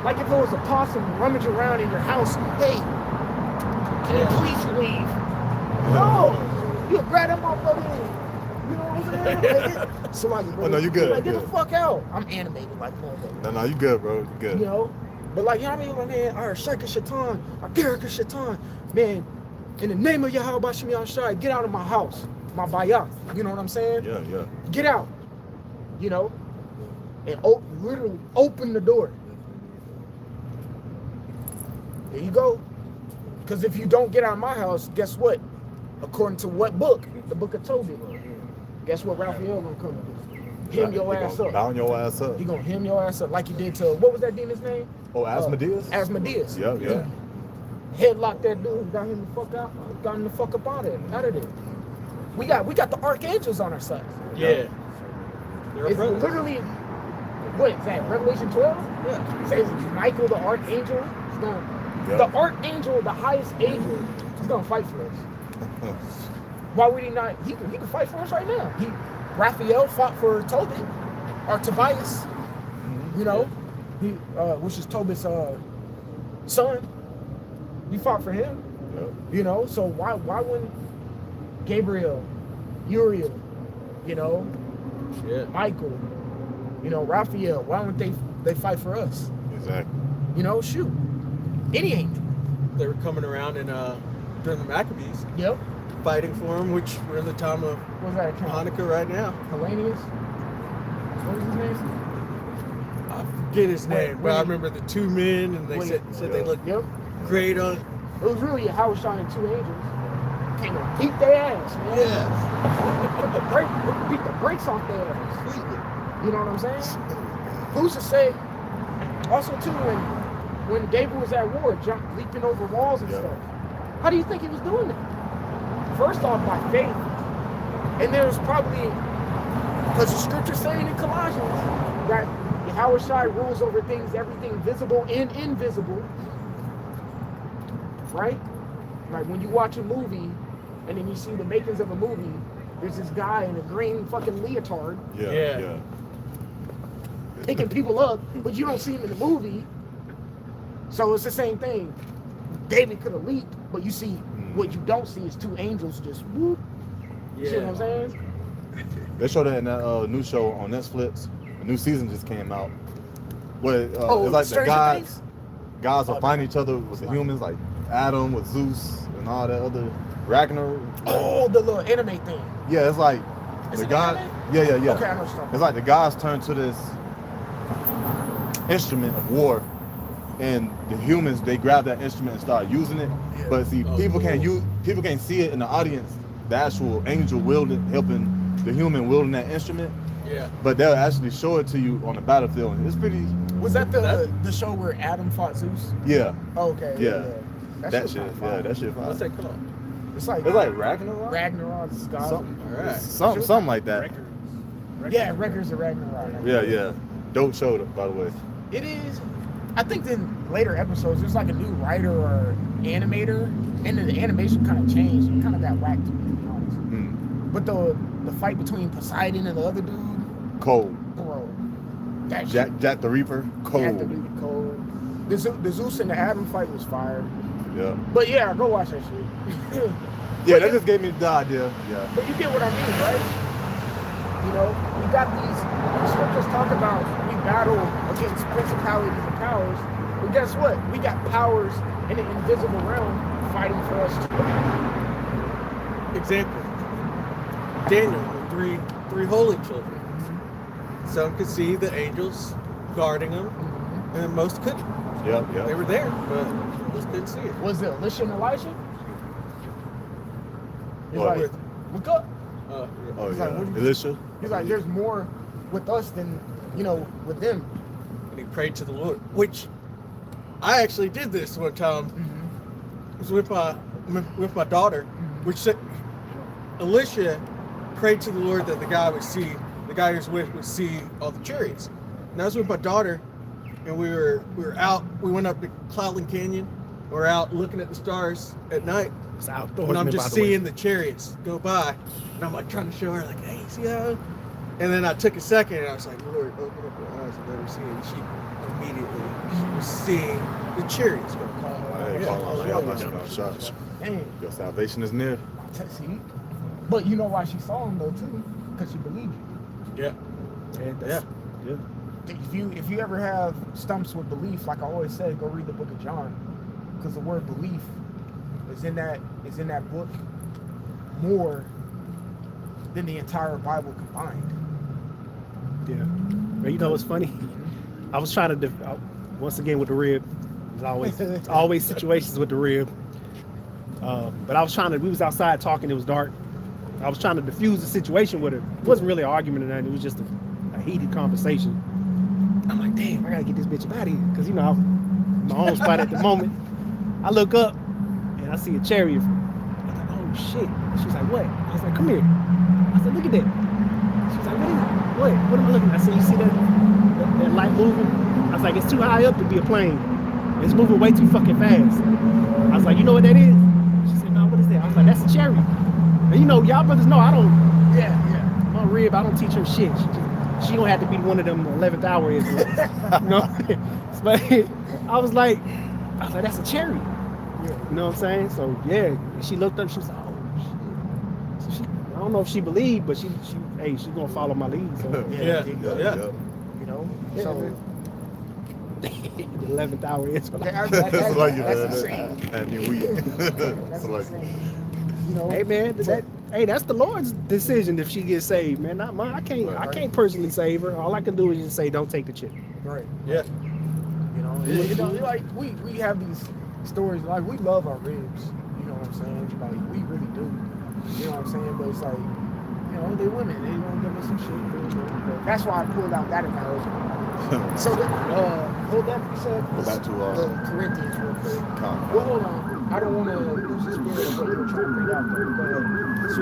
Like if it was a possum rummage around in your house, hey, can you please leave? No, you grab that motherfucker in. You know what I'm saying? Like, so like, bro, Oh, no, you good. Like, get the fuck out. I'm animated like motherfucker. No, you good, bro. You good. But like, you know what I mean? Like, man, our Shaka Shaitan, our Garika Shaitan, man, in the name of Yahweh Bashim Yahshai, get out of my house, my bayah. You know what I'm saying? Yeah. Get out. And literally open the door. There you go. Because if you don't get out of my house, guess what? According to what book? The book of Tobit. Guess what Raphael gonna come and do? Hem your ass up. Down your ass up. He gonna hem your ass up like he did to, what was that demon's name? Oh, Asmodeus? Asmodeus. Yeah. Headlock that dude, got him the fuck out, got him the fuck up out of there. We got the archangels on our side. Yeah. It's literally, what is that, Revelation 12? Yeah. It says Michael the archangel is gonna, the archangel, the highest angel, is gonna fight for us. Why would he not? He can fight for us right now. Raphael fought for Tobit or Tobias. You know, he which is Tobit's son. He fought for him. Yep. You know, so why wouldn't Gabriel, Uriel, you know, Shit. Michael, you know, Raphael, why wouldn't they fight for us? Exactly. You know, shoot. Any angel. They were coming around and during the Maccabees, Yep. fighting for him, which we're in the time of What's that account? Hanukkah right now. Hellenius? What was his name? I forget his name, but I wait. remember the two men, and they said they looked Yep. great on. It was really a Howard Shine and two angels. Came to beat their ass, man. Yeah. Beat the brakes off their ass. You know what I'm saying? Who's to say? Also, too, when David was at war, leaping over walls and Yeah. stuff. How do you think he was doing that? First off, by faith. And there's probably, because the scripture's saying in Colossians that Yahweh Shai rules over things, everything visible and invisible. Right? Like when you watch a movie and then you see the makings of a movie, there's this guy in a green fucking leotard Yeah. Yeah. Yeah. picking people up, but you don't see him in the movie. So it's the same thing. David could have leaped, but you see what you don't see is two angels just whoop. You see what I'm saying? They showed that in that new show on Netflix. A new season just came out. Where it's like the Stranger Things? gods will find each other with the humans, like Adam with Zeus and all that other Ragnarok. Oh, the little anime thing. Yeah, it's like Is the it god. anime? Yeah. Okay, I know what you're talking It's like the gods turn to this instrument of war, and the humans they grab that instrument and start using it. But see, people can't see it in the audience. The actual angel helping the human wielding that instrument. Yeah. But they'll actually show it to you on the battlefield. And it's pretty. Was that the show where Adam fought Zeus? Yeah. Oh, okay. Yeah. That was shit. kinda Yeah, fire. that shit. What's Fire. that called? It's like Ragnarok. Ragnarok, God. All right. Something like that. Yeah, Records of Ragnarok. Yeah. Dope show, by the way. It is. I think in later episodes, there's like a new writer or animator, and the animation kind of changed. It kind of got whacked, to be honest. But the fight between Poseidon and the other dude, Cold. bro, that shit. Jack the Reaper. Cold. Had to be cold. The Zeus and the Adam fight was fire. Yeah. But yeah, go watch that shit. Yeah, that just gave me the idea. Yeah. But you get what I mean, right? You know, we got these scriptures talk about we battle against principalities and powers. But guess what? We got powers in the invisible realm fighting for us too. Example. Daniel, the three holy children. Some could see the angels guarding them, and most couldn't. Yep. They were there, but most couldn't see it. Was it Elisha and Elisha? He's What? like, look up. Oh He's yeah. like, what do you- Elisha. He's like, there's more with us than, with them. And he prayed to the Lord, which I actually did this one time. It was with my daughter, which said Elisha prayed to the Lord that the guy he was with would see all the chariots. And I was with my daughter, and we were out. We went up to Cloudland Canyon. We're out looking at the stars at night. It's outdoors. And I'm man, just by the way. seeing the chariots go by, and I'm like trying to show her, like, hey, see how? And then I took a second, and I was like, Lord, open up your eyes and let her see. And she immediately was seeing the chariots go by. Dang. Your salvation is near. See? But you know why she saw him though too? Because she believed you. Yeah. Yeah. If you ever have stumps with belief, like I always say, go read the book of John. Because the word belief is in that book more than the entire Bible combined. Yeah. But you know what's funny? I was trying to once again with the rib. There's always situations with the rib. But we was outside talking, it was dark. I was trying to diffuse the situation with her. It wasn't really an argument or nothing, it was just a heated conversation. I'm like, damn, I gotta get this bitch up out of here. Because, I'm my own spot at the moment. I look up and I see a chariot. I was like, oh shit. She's like, what? I was like, come here. I said, look at that. She's like, what is it? What am I looking at? I said, you see that light moving? I was like, it's too high up to be a plane. It's moving way too fucking fast. I was like, you know what that is? She said, no, what is that? I was like, that's a chariot. And y'all brothers know I don't. Yeah. My rib, I don't teach her shit. She just she don't have to be one of them 11th hour Israelites. You know, but I was like, that's a cherry. You know what I'm saying? So yeah, she looked up. She was like, oh shit. So I don't know if she believed, but she's gonna follow my lead. So Yeah. you know, so. The 11th hour Israelite. That's like you, that's man. insane. And you weak. That's like, insane. You know, Hey man, that's the Lord's decision if she gets saved, man. Not mine. I can't personally save her. All I can do is just say, don't take the chip. right? Yeah. You know, like we have these stories. Like we love our ribs. You know what I'm saying? Like we really do. You know what I'm saying? But it's like, you know, they're women. They gonna give us some shit. But that's why I pulled out that analogy. So hold that. You said Go back to the Corinthians real quick. Con. Well, hold on. I don't want to lose the spirit of what you're trying to bring out there. Go ahead.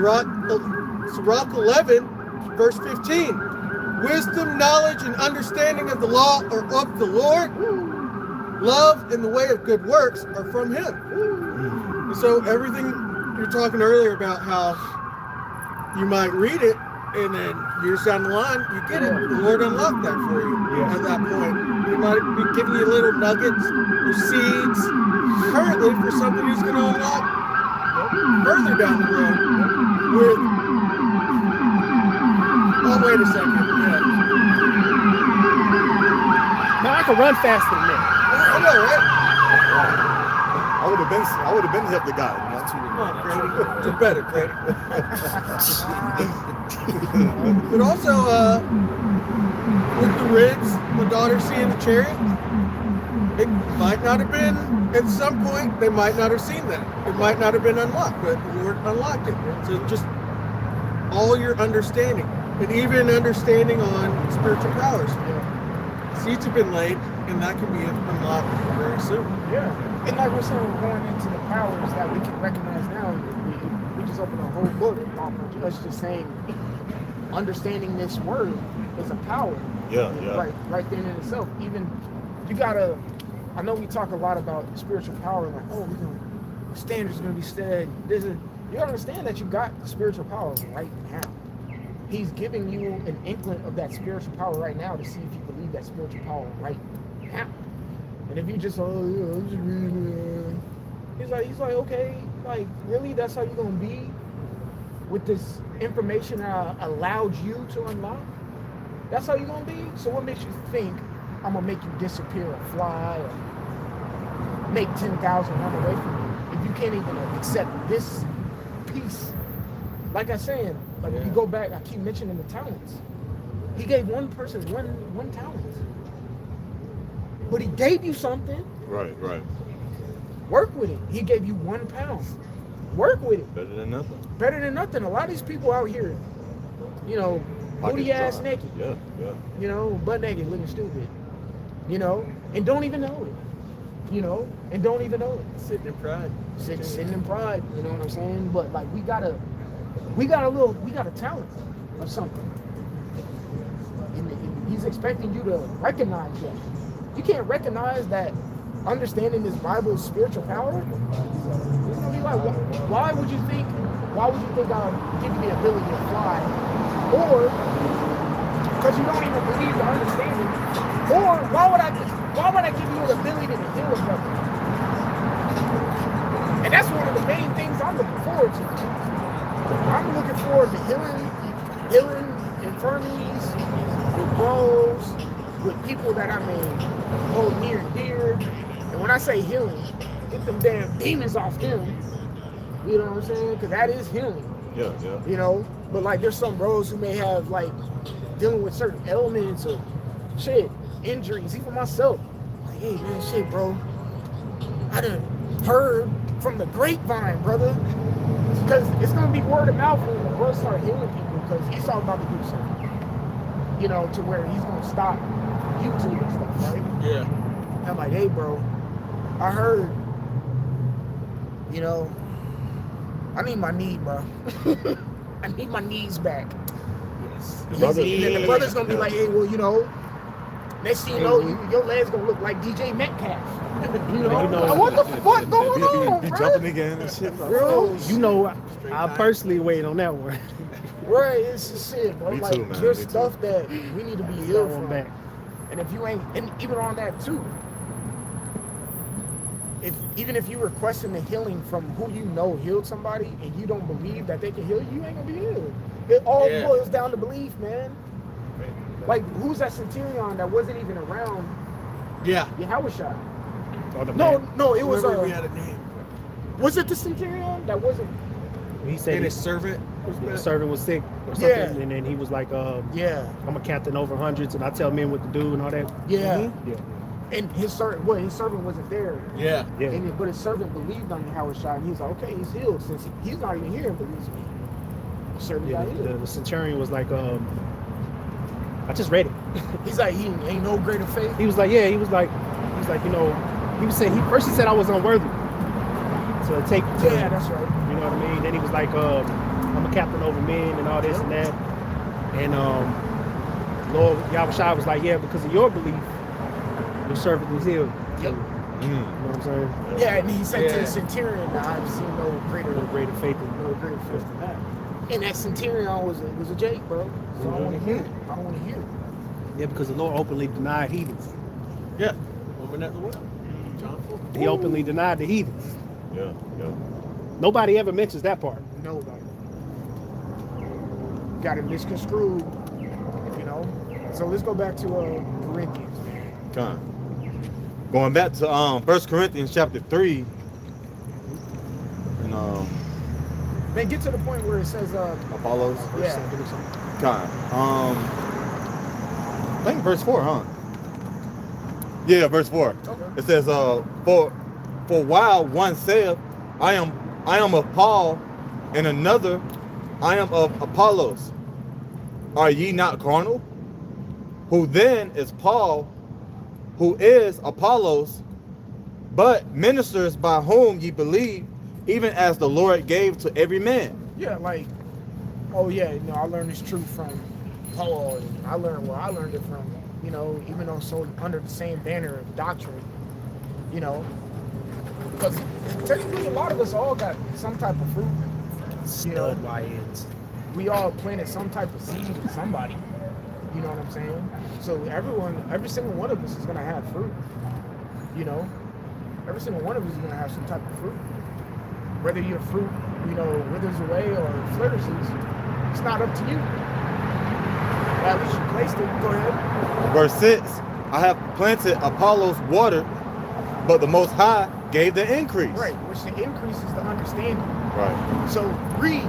Sirach 11, verse 15. Wisdom, knowledge, and understanding of the law are of the Lord. Love and the way of good works are from Him. And so everything you're talking earlier about how you might read it and then years down the line you get it. The Lord unlocked that for you at that point. He might be giving you little nuggets or seeds currently for something He's going to unlock further down the road with. Oh, wait a second. Yeah. Now I can run faster than that. I know, right? I would have been hip the guy. Come on, Grady. Do better, Grady. But also, with the ribs, my daughter seeing the chariot, it might not have been, at some point, they might not have seen that. It might not have been unlocked, but the Lord unlocked it. So just all your understanding, and even understanding on spiritual powers. Seeds have been laid, and that can be unlocked very soon. Yeah. And like we're saying, we're going into the powers that we can recognize now. We just opened a whole book. Us just saying, understanding this word is a power. Yeah. Right then in itself. Even you gotta. I know we talk a lot about spiritual power, like, oh, standards are gonna be set. You understand that you got spiritual power right now. He's giving you an inkling of that spiritual power right now to see if you believe that spiritual power right now. And if you just, I'm just reading, he's like, okay, like, really, that's how you're gonna be with this information that allowed you to unlock? That's how you're gonna be? So what makes you think I'm gonna make you disappear or fly or make 10,000 run away from you if you can't even accept this piece? Like I said, like if you go back, I keep mentioning the talents. He gave one person one talent. But he gave you something. Right. Work with it. He gave you 1 pound. Work with it. Better than nothing. Better than nothing. A lot of these people out here, you know, booty ass naked. Yeah. You know, butt naked, looking stupid. You know, and don't even know it. You know, and don't even know it. Sitting in pride. Sitting in pride. You know what I'm saying? But like we got a talent of something. And he's expecting you to recognize that. You can't recognize that understanding this Bible's spiritual power. It's gonna be like, why would you think I'll give you the ability to fly? Or because you don't even believe or understand it. Or why would I give you the ability to heal a brother? And that's one of the main things I'm looking forward to. I'm looking forward to healing infirmities with bros, with people that I may hold near and dear. And when I say healing, get them damn demons off them. You know what I'm saying? Because that is healing. Yeah. You know? But like there's some bros who may have like dealing with certain ailments or shit, injuries, even myself. Like, hey man, shit, bro. I done heard from the grapevine, brother. Because it's gonna be word of mouth when the bro start healing people because he's all about to do something. You know, to where he's gonna stop YouTube and stuff, right? Yeah. And I'm like, hey bro, I heard, you know, I need my knee, bro. I need my knees back. Yes. And then the brother's gonna be like, hey, well, you know, Next thing you know, your legs gonna look like DJ Metcalf. You know, You know- what the fuck going on, He bro? jumping again and shit. Bro, You know, I personally wait on that one. right? It's just shit, bro. Me Like too, man, there's me too. stuff that we need to be That healed one from. back. And if you ain't, and even on that too, even if you requesting the healing from who you know healed somebody, and you don't believe that they can heal you, you ain't gonna be healed. It all boils down to belief, man. Like who's that centurion that wasn't even around? Yeah. Yahushua. Or the No, man. no, it was Remember we had a name. was it the centurion that wasn't? He said And his his servant was servant was sick or something, Yeah. and then he was like, Yeah, I'm a captain over hundreds, and I tell men what to do and all that. yeah. Yeah, And his servant, well, his servant wasn't there. Yeah. yeah. But his servant believed on Yahushua, and he's like, okay, he's healed since he's not even here and believes me. The servant Yeah, got healed. the centurion was like, I just read it. He's like, he ain't no greater faith. He was like, yeah, he was like, you know, he was saying, he said I was unworthy to take, Yeah, that's right. you know what I mean? Then he was like, I'm a captain over men and all this and that. And Lord Yahushua was like, yeah, because of your belief, your servant was healed. Yep. You know what I'm saying? Yeah, and he said to Yeah. the centurion, I've seen no greater faith in no greater faith than that. And that centurion was a Jake, bro. So I don't want to hear it. I don't want to hear it. Yeah, because the Lord openly denied heathens. Yeah. Open at the well. John 4. He openly denied the heathens. Yeah, yeah. Nobody ever mentions that part. Nobody. Got it misconstrued, you know. So let's go back to Corinthians, man. Come. Going back to 1 Corinthians chapter 3. And Man, get to the point where it says Apollos. yeah. Kind. I think verse 4, huh? Yeah, verse 4. Okay. It says, for while one saith, I am of Paul, and another, I am of Apollos. Are ye not carnal? Who then is Paul, who is Apollos, but ministers by whom ye believe, even as the Lord gave to every man. Yeah, like, oh yeah, you know, I learned this truth from Paul, and I learned it from, you know, even though so under the same banner of doctrine, you know, because technically a lot of us all got some type of fruit. Stud YNs. We all planted some type of seed in somebody. You know what I'm saying? So every single one of us is gonna have fruit. You know, every single one of us is gonna have some type of fruit. Whether your fruit, you know, withers away or flourishes, it's not up to you. Well, at least you placed it. Go ahead. Verse 6, I have planted Apollos water, but the Most High gave the increase. Right, which the increase is the understanding. Right. So read.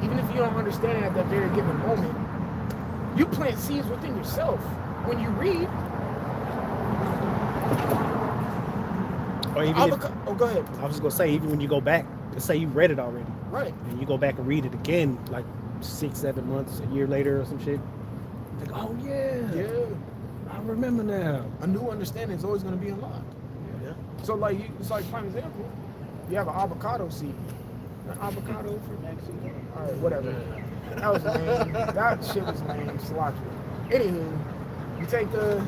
Even if you don't understand it at that very given moment, you plant seeds within yourself. When you read, Or even if, oh, go ahead. I was just gonna say, even when you go back, let's say you read it already, Right. and you go back and read it again, like 6-7 months, a year later or some shit. Like, oh yeah, Yeah. I remember now. A new understanding is always going to be unlocked. Yeah. So, like, it's like, prime example, you have an avocado seed. An avocado for next year. All right, whatever. That was lame. That shit was lame. Sloppy. Anywho, you take the.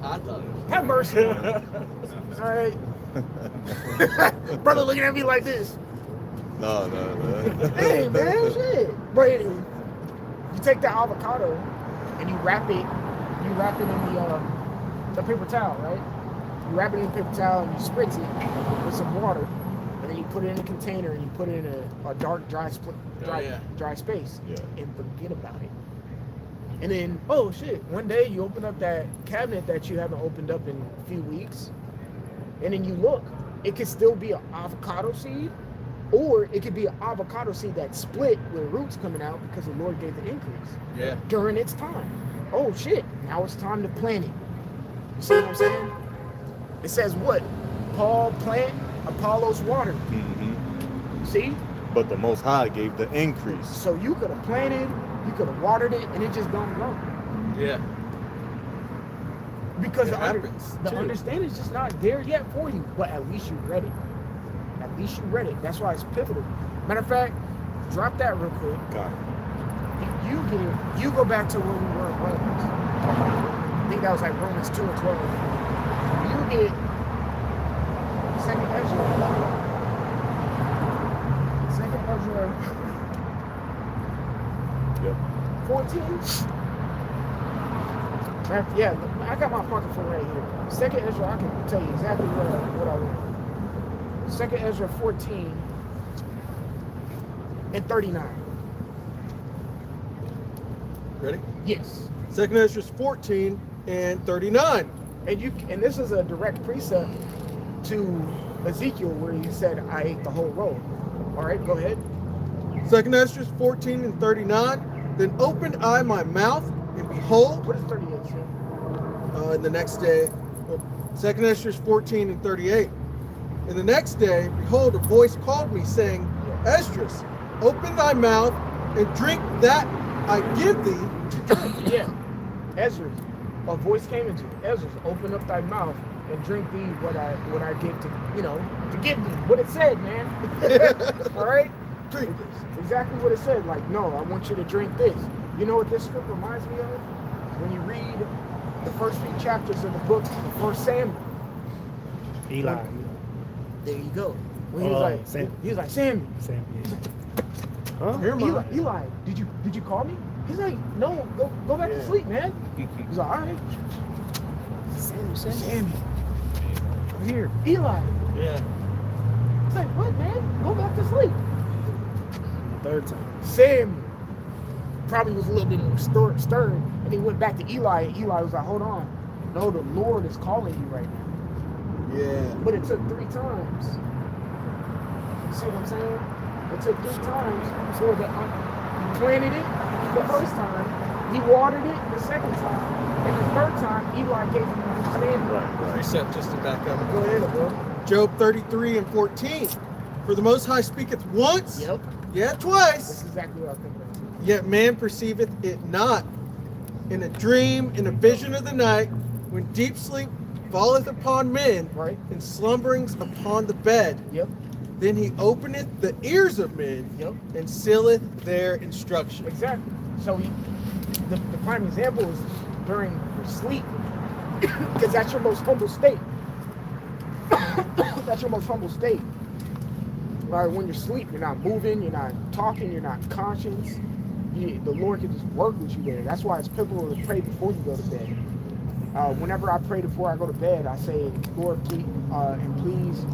I thought it was. Have mercy on him. All right. Brother looking at me like this. No. Hey, man, shit. But anyway, you take that avocado and you wrap it in the paper towel, right? You wrap it in the paper towel and you spritz it with some water, and then you put it in a container and you put it in a dark, dry space, Yeah. and forget about it. And then, oh shit, one day you open up that cabinet that you haven't opened up in a few weeks, and then you look, it could still be an avocado seed, or it could be an avocado seed that split with roots coming out because the Lord gave the increase Yeah. during its time. Oh shit, now it's time to plant it. You see what I'm saying? It says what? Paul plant, Apollos water. Mhm. See? But the Most High gave the increase. So you could have planted, you could have watered it, and it just don't grow. Yeah. Because It the happens, too. understanding is just not there yet for you, but at least you read it. At least you read it. That's why it's pivotal. Matter of fact, drop that real quick. God. You go back to where we were in Romans. I think that was like Romans 2 and 12. You get Second Ezra. Second Ezra Yep. 14. Yeah, I got my apocryphal right here. Second Ezra, I can tell you exactly what I want. Second Ezra 14 and 39. Ready? Yes. Second Ezra 14 and 39. And this is a direct precept to Ezekiel where he said, I ate the whole roll. All right, go ahead. Second Ezra 14 and 39. Then opened I my mouth, and behold, What is 38 say? the next day, Second Ezra 14 and 38. And the next day, behold, a voice called me, saying, Esdras, open thy mouth and drink that I give thee to drink. Yeah. Ezra. A voice came into you. Ezra, open up thy mouth and drink thee what I give to give thee. What it said, man. All right? Drink this. Exactly what it said. Like, no, I want you to drink this. You know what this script reminds me of? When you read the first few chapters of the book of 1 Samuel. Eli. There you go. When he was like, Sam. he was like, Samuel. Sam, yeah. Huh? Here, Mom. Eli, did you call me? He's like, no, go back to sleep, man. He's like, all right. Samuel. I'm here. Eli. Yeah. He's like, what, man? Go back to sleep. Third time. Samuel probably was a little bit more stern, and he went back to Eli, and Eli was like, hold on. No, the Lord is calling you right now. Yeah. But it took 3 times. You see what I'm saying? It took 3 times before he planted it the first time, he watered it the second time, and the third time, Eli gave him understanding. Precept just to back up. Go ahead, bro. Job 33 and 14. For the Most High speaketh once, Yep. yet That's twice, exactly what I think about too. yet man perceiveth it not. In a dream, in a vision of the night, when deep sleep falleth upon men, Right? and slumberings upon the bed, Yep. then he openeth the ears of men, Yep. and sealeth their instruction. Exactly. So the prime example is during your sleep, because that's your most humble state. That's your most humble state. All right, when you're asleep, you're not moving, you're not talking, you're not conscious. The Lord can just work with you there. That's why it's pivotal to pray before you go to bed. Whenever I pray before I go to bed, I say, Lord, please, please,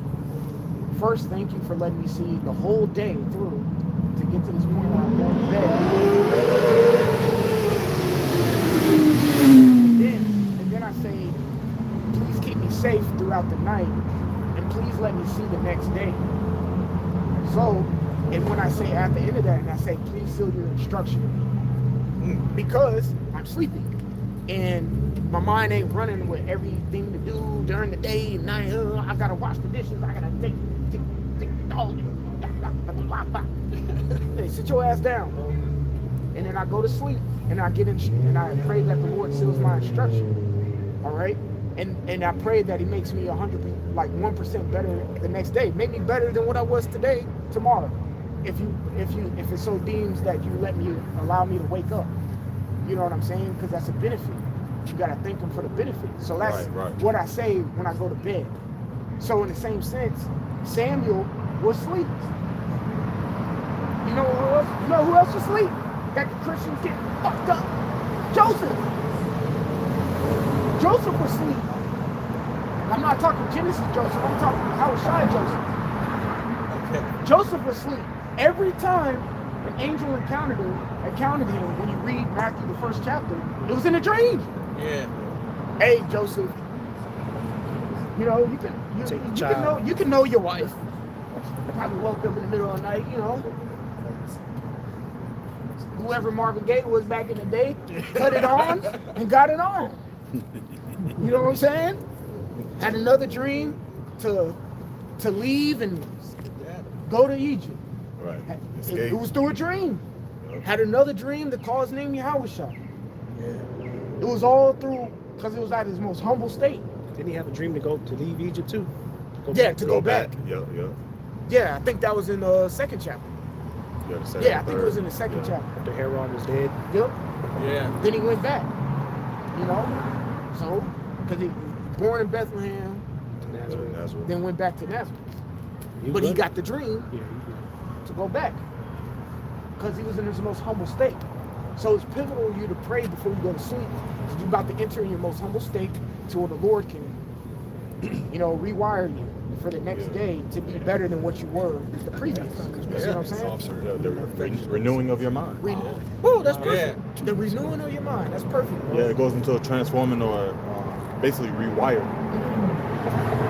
first, thank you for letting me see the whole day through to get to this point where I'm going to bed. And then I say, please keep me safe throughout the night, and please let me see the next day. So, and when I say at the end of that, and I say, please seal your instruction, because I'm sleeping, and my mind ain't running with everything to do during the day and night. I gotta wash the dishes. I gotta take the dog. Hey, sit your ass down, bro. And then I go to sleep, and I get in, and I pray that the Lord seals my instruction. All right, and I pray that He makes me 1% better the next day. Make me better than what I was today, tomorrow. If it so deems that you allow me to wake up. You know what I'm saying? Because that's a benefit. You got to thank Him for the benefit. So that's Right. what I say when I go to bed. So in the same sense, Samuel was asleep. You know who else? You know who else was asleep? That the Christians get fucked up. Joseph. Joseph was asleep. I'm not talking Genesis Joseph. I'm talking Hawashai Joseph. Okay. Joseph was asleep. Every time an angel encountered him, when you read Matthew, the first chapter, it was in a dream. Yeah. Hey, Joseph, you know, you can know your wife. Probably woke up in the middle of the night, you know. Whoever Marvin Gaye was back in the day, cut it on and got it on. You know what I'm saying? Had another dream to leave and go to Egypt. Right. It was through a dream. Had another dream to call his name Yahushua. It was all through, because it was at his most humble state. Didn't he have a dream to leave Egypt too? To go back. Yep. Yeah, I think that was in the second chapter. Yeah, the second Yeah, I or think it was third. in the second chapter. After Herod was dead. Yep. Yeah. Then he went back. You know? So, because he was born in Bethlehem, Nazareth. then went back to Nazareth. was But he good. got the dream Yeah, to go back. Because he was in his most humble state. So it's pivotal you to pray before you go to sleep. Because you're about to enter in your most humble state to where the Lord can, rewire you for the next day to be better than what you were the previous. You see what I'm saying? The renewing of your mind. Oh, that's perfect. The renewing of your mind. That's perfect. Bro. Yeah, it goes into a transforming or basically rewired.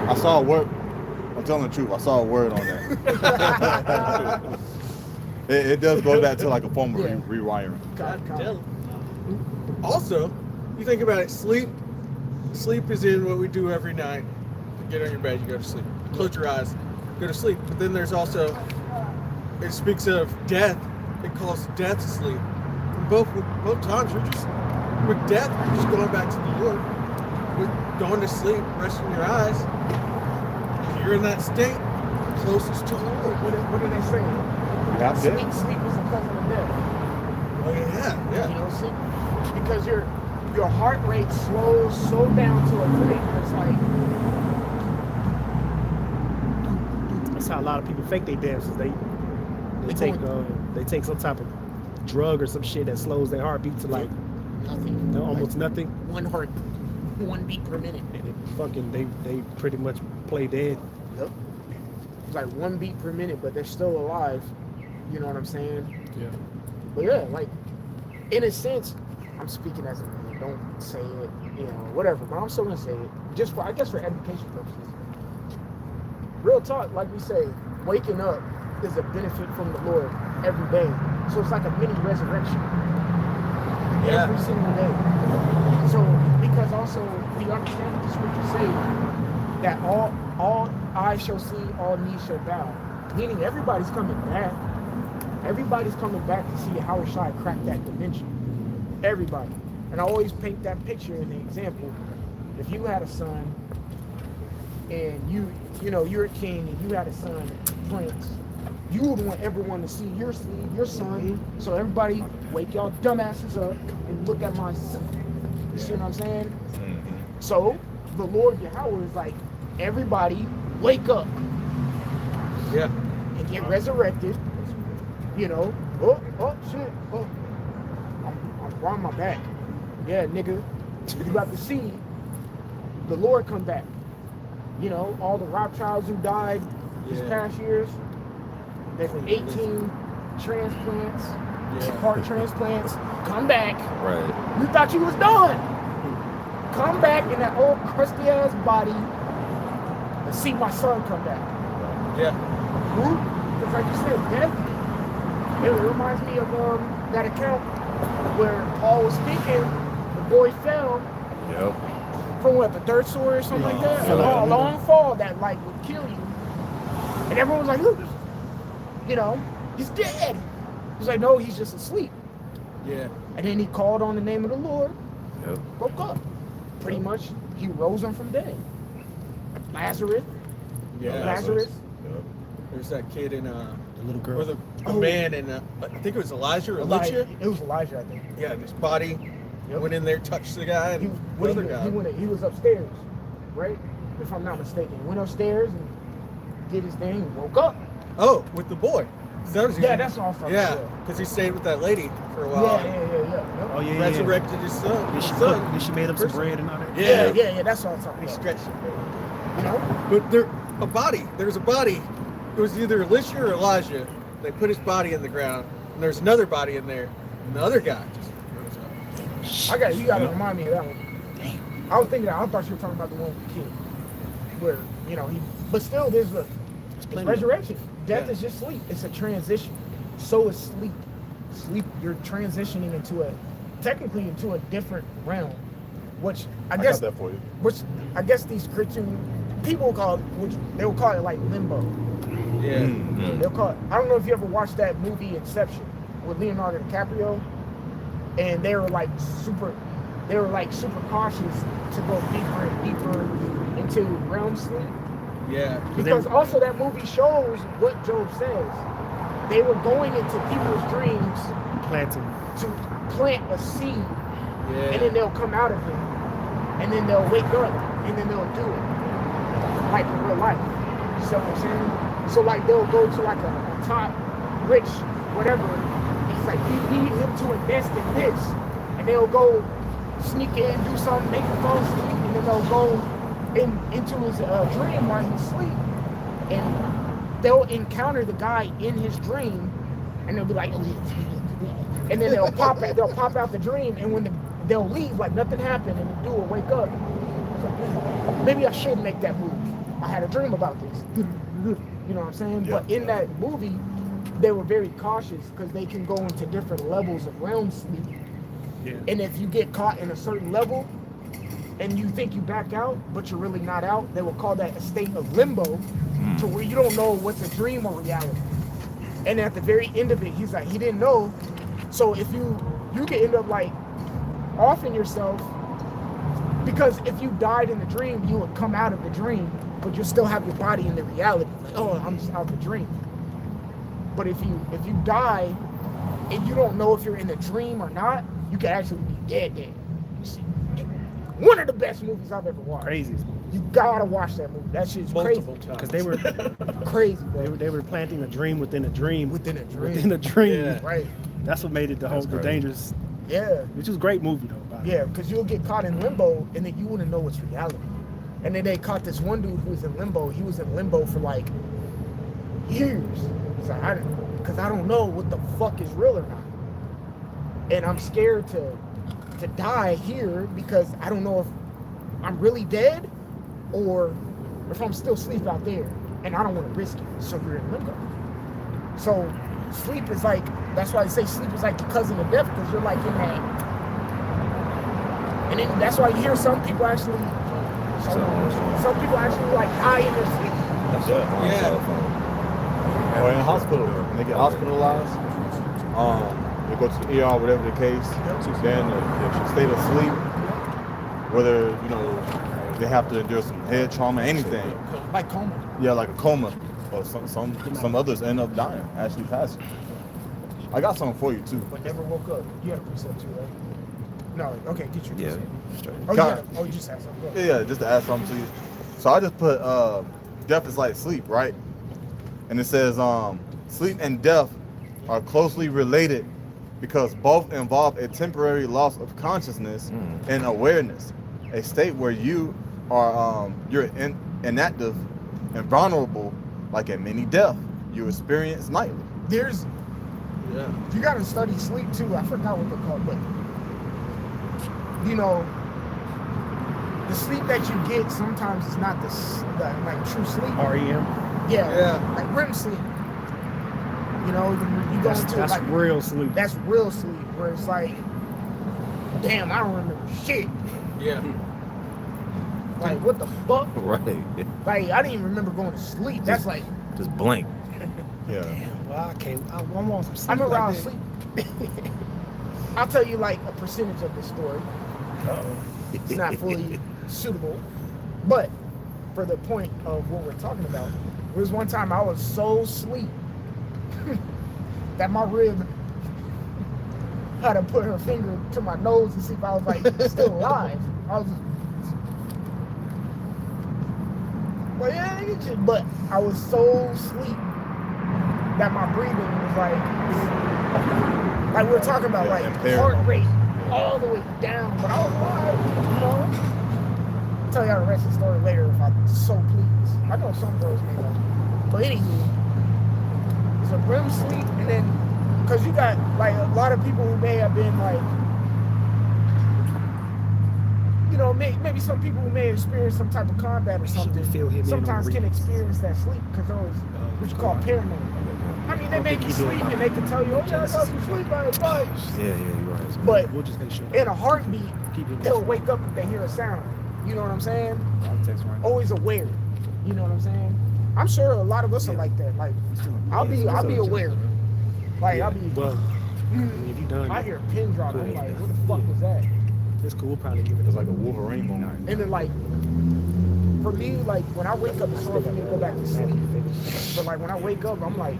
I saw a word. I'm telling the truth. I saw a word on that. it does go back to like a form of Yeah. rewiring. God. Also, you think about it, sleep is in what we do every night. You get on your bed, you go to sleep. Close your eyes, go to sleep. But then there's also, it speaks of death. It calls death to sleep. And both times, you're just, with death, you're just going back to the Lord. With going to sleep, resting your eyes, if you're in that state, closest to the Lord. What are they saying? You have Sleep death. is a cousin of death. Oh, yeah. You know, sleep, because your heart rate slows so down to a point where it's like, that's how a lot of people fake their dances. They take some type of drug or some shit that slows their heartbeat to like nothing. almost nothing. One beat per minute. And it fucking they pretty much play dead. Yep. It's like 1 beat per minute, but they're still alive. You know what I'm saying? Yeah. But yeah, like, in a sense, I'm speaking as a man. Don't say it, whatever. But I'm still gonna say it, just for education purposes. Real talk, like we say, waking up is a benefit from the Lord every day. So it's like a mini resurrection every single day. So because also we understand what the scriptures say that all eyes shall see, all knees shall bow. Meaning everybody's coming back. Everybody's coming back to see how Shai crack that dimension. Everybody. And I always paint that picture in the example. If you had a son and you're a king and you had a son, Prince, you would want everyone to see your son. So everybody wake y'all dumbasses up and look at my son. You see what I'm saying? So the Lord Yahweh is like, everybody wake up. Yeah. And get resurrected. Oh shit. Oh, I'm on my back. Yeah, nigga. You about to see the Lord come back. All the Rothschilds who died these past years. There's 18 transplants, heart transplants. Come back. Right. You thought you was done. Come back in that old crusty ass body and see my son come back. Yeah. Because like you said, death. It reminds me of that account where Paul was speaking, the boy fell Yep. from the third story or something like that. A long fall that like would kill you. And everyone was like, look, he's dead. He's like, no, he's just asleep. Yeah. And then he called on the name of the Lord, Yep. woke up. Pretty much, he rose him from dead. Lazarus. Yeah. Lazarus. There's that kid in The little girl. or the man in I think it was Elijah or Elisha. It was Elijah, I think. Yeah, and his body went in there, touched the guy, and the other guy. He was upstairs, right? If I'm not mistaken. Went upstairs and did his thing and woke up. Oh, with the boy. That's all. Yeah, because he stayed with that lady for a while. Yeah. Oh yeah. Resurrected his son. Then she his son. cooked. Then she made up some bread and all that. Yeah. That's all I'm talking He about. stretched it. But There's a body. It was either Elisha or Elijah. They put his body in the ground, and there's another body in there, and the other guy just rose up. you gotta remind me of that one. I was thinking I thought you were talking about the one with the kid. Where, but still there's it's resurrection. Death is just sleep. It's a transition. So is sleep. Sleep, you're transitioning technically into a different realm. Which I guess got that for you. Which I guess these Christian people will call it like limbo. Yeah. They'll call it. I don't know if you ever watched that movie Inception with Leonardo DiCaprio, and they were like super cautious to go deeper and deeper into realm sleep. Yeah. Because also that movie shows what Job says. they were going into people's dreams Planting. to plant a seed, Yeah. and then they'll come out of it, and then they'll wake up, and then they'll do it, like in real life. You see what I'm saying? So like they'll go to like a top rich whatever. He's like, we need him to invest in this, and they'll go sneak in, do something, make him fall asleep, and then they'll go into his dream while he's asleep, and they'll encounter the guy in his dream, and they'll be like, and then they'll pop out the dream, and when they'll leave like nothing happened, and the dude will wake up. It's like, maybe I should make that move. I had a dream about this. You know what I'm saying? Yeah. But in that movie, they were very cautious because they can go into different levels of REM sleep. Yeah. And if you get caught in a certain level and you think you back out, but you're really not out, they will call that a state of limbo, to where you don't know what's a dream or reality. And at the very end of it, he's like, he didn't know. So if you can end up like offing yourself, because if you died in the dream, you would come out of the dream, but you still have your body in the reality. Like, oh, I'm just out of the dream. But if you die and you don't know if you're in a dream or not, you can actually be dead. You see, one of the best movies I've ever watched. Crazy. You gotta watch that movie. That shit's Multiple crazy. times. Because they were Crazy, bro. they were planting a dream within a dream. Within a dream. Within a dream. Yeah. Right. That's what made it the dangerous. Yeah. Which was a great movie though. by the way. Yeah, because you'll get caught in limbo and then you wouldn't know what's reality. And then they caught this one dude who was in limbo. He was in limbo for like years. He's like, because I don't know what the fuck is real or not. And I'm scared to die here because I don't know if I'm really dead or if I'm still asleep out there. And I don't want to risk it. So you're in limbo. So sleep is like, that's why I say sleep is like the cousin of death, because you're like in that. And then that's why you hear some people actually like die in their sleep. That's it. Yeah. Or in the hospital, when they get hospitalized, they go to the ER, whatever the case, then the state of sleep, whether, they have to endure some head trauma, anything. Like coma. Yeah, like a coma. Or some others end up dying, actually passing. I got something for you too. But never woke up. You had a preset too, right? No, okay, get your Yeah. preset. Straight. Oh, Got it. you just had something. Go ahead. Yeah, just to add something to you. So I just put death is like sleep, right? And it says sleep and death are closely related because both involve a temporary loss of consciousness and awareness, a state where you are you're inactive and vulnerable, like a mini death you experience nightly. There's, Yeah. you gotta study sleep too. I forgot what they're called, but the sleep that you get sometimes is not the like true sleep. REM. Yeah. Like REM sleep. You go into That's like real sleep. that's real sleep, where it's like, damn, I don't remember shit. Yeah. Like, what the fuck? Right. Like, I didn't even remember going to sleep. That's like, Just blank. Yeah. Well, I want some sleep. I'm around like sleep. I'll tell you like a percentage of the story. It's not fully suitable, but for the point of what we're talking about, there was one time I was so asleep that my rib had to put her finger to my nose to see if I was like still alive. I was just, but I was so asleep that my breathing was like we were talking about, like heart rate all the way down, but I was alive, I'll tell y'all the rest of the story later if I'm so pleased. I know some girls may know. But anywho, it's a REM sleep, and then, because you got like a lot of people who may have been like, maybe some people who may experience some type of combat or something, sometimes can experience that sleep because those, what you call paranoid. I mean, they may be sleeping and they can tell you, oh yeah, I got some sleep last night. Yeah, you're right. But We'll just make sure. in a heartbeat, they'll wake up if they hear a sound. You know what I'm saying? Always aware. You know what I'm saying? I'm sure a lot of us are like that. Like, I'll be aware. Like, I'll be. Well, if you done, I hear a pin drop. I'm like, what the fuck was that? it's cool. We'll probably give it. It's like a Wolverine moment. And then like, for me, like when I wake up, it's hard for me to go back to sleep. But like when I wake up, I'm up.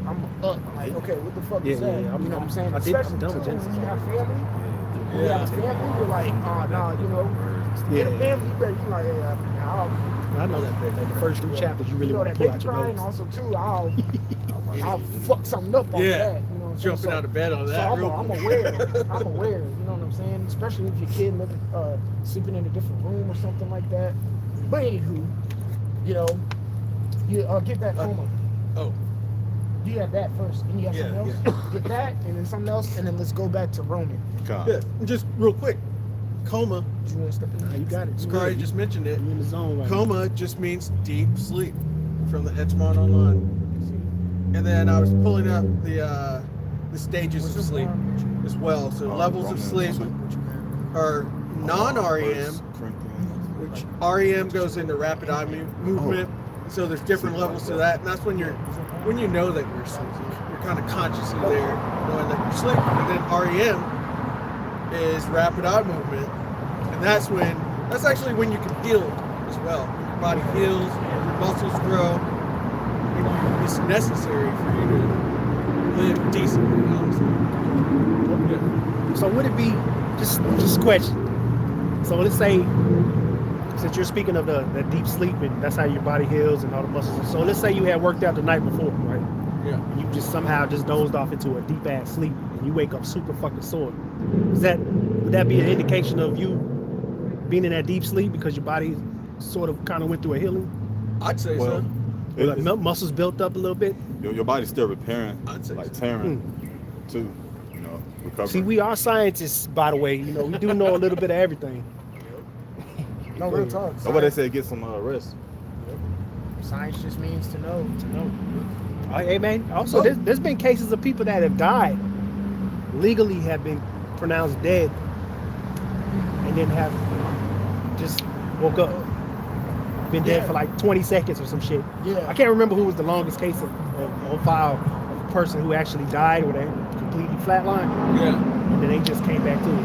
I'm like, okay, what the fuck is that? Yeah, you know what I'm saying? I'm Especially done with too, Genesis. when you have family. When you have family, you're like, nah, you know. Yeah. In a family, you better, you like, I know that like the first 3 chapters you really know want that to pull baby out your crying. notes. Also too, I'll fuck something up on Yeah. that. You know what I'm saying? Jumping out of bed on So that. I'm real aware. I'm aware. You know what I'm saying? Especially if your kid living, sleeping in a different room or something like that. But anywho, you know, you get that coma. Oh. You have that first, and you have Yeah, something else. Get that, and then something else, and then let's go back to Roman. God. Yeah, just real quick. Coma, You want to step in? Nah, you got it. Scary just mentioned it. You in the zone right now. Coma just means deep sleep from the Edgemont Online. And then I was pulling up the stages of sleep as well. So levels of sleep are non-REM, which REM goes into rapid eye movement. So there's different levels to that, and that's when you know that you're sleeping. You're kind of consciously there, knowing that you're sleeping. And then REM is rapid eye movement, and that's actually when you can heal as well. When your body heals, your muscles grow, and it's necessary for you to live decently, honestly. So would it be just a question? So let's say, since you're speaking of the deep sleep and that's how your body heals and all the muscles. So let's say you had worked out the night before, right? Yeah. And you just somehow just dozed off into a deep ass sleep and you wake up super fucking sore. Would that be an indication of you being in that deep sleep because your body sort of kind of went through a healing? I'd say Well, so. Like muscles built up a little bit? your body's still repairing, I'd say like so. tearing, too. You know, recovering. See, we are scientists, by the way. You know, we do know a little bit of everything. No, real talk. That's why they say get some rest. Science just means to know. Hey, man. Also, there's been cases of people that have died, legally have been pronounced dead, and then have just woke up. Been dead for like 20 seconds or some shit. Yeah. I can't remember who was the longest case on file of a person who actually died or they completely flatlined, Yeah. and then they just came back to it.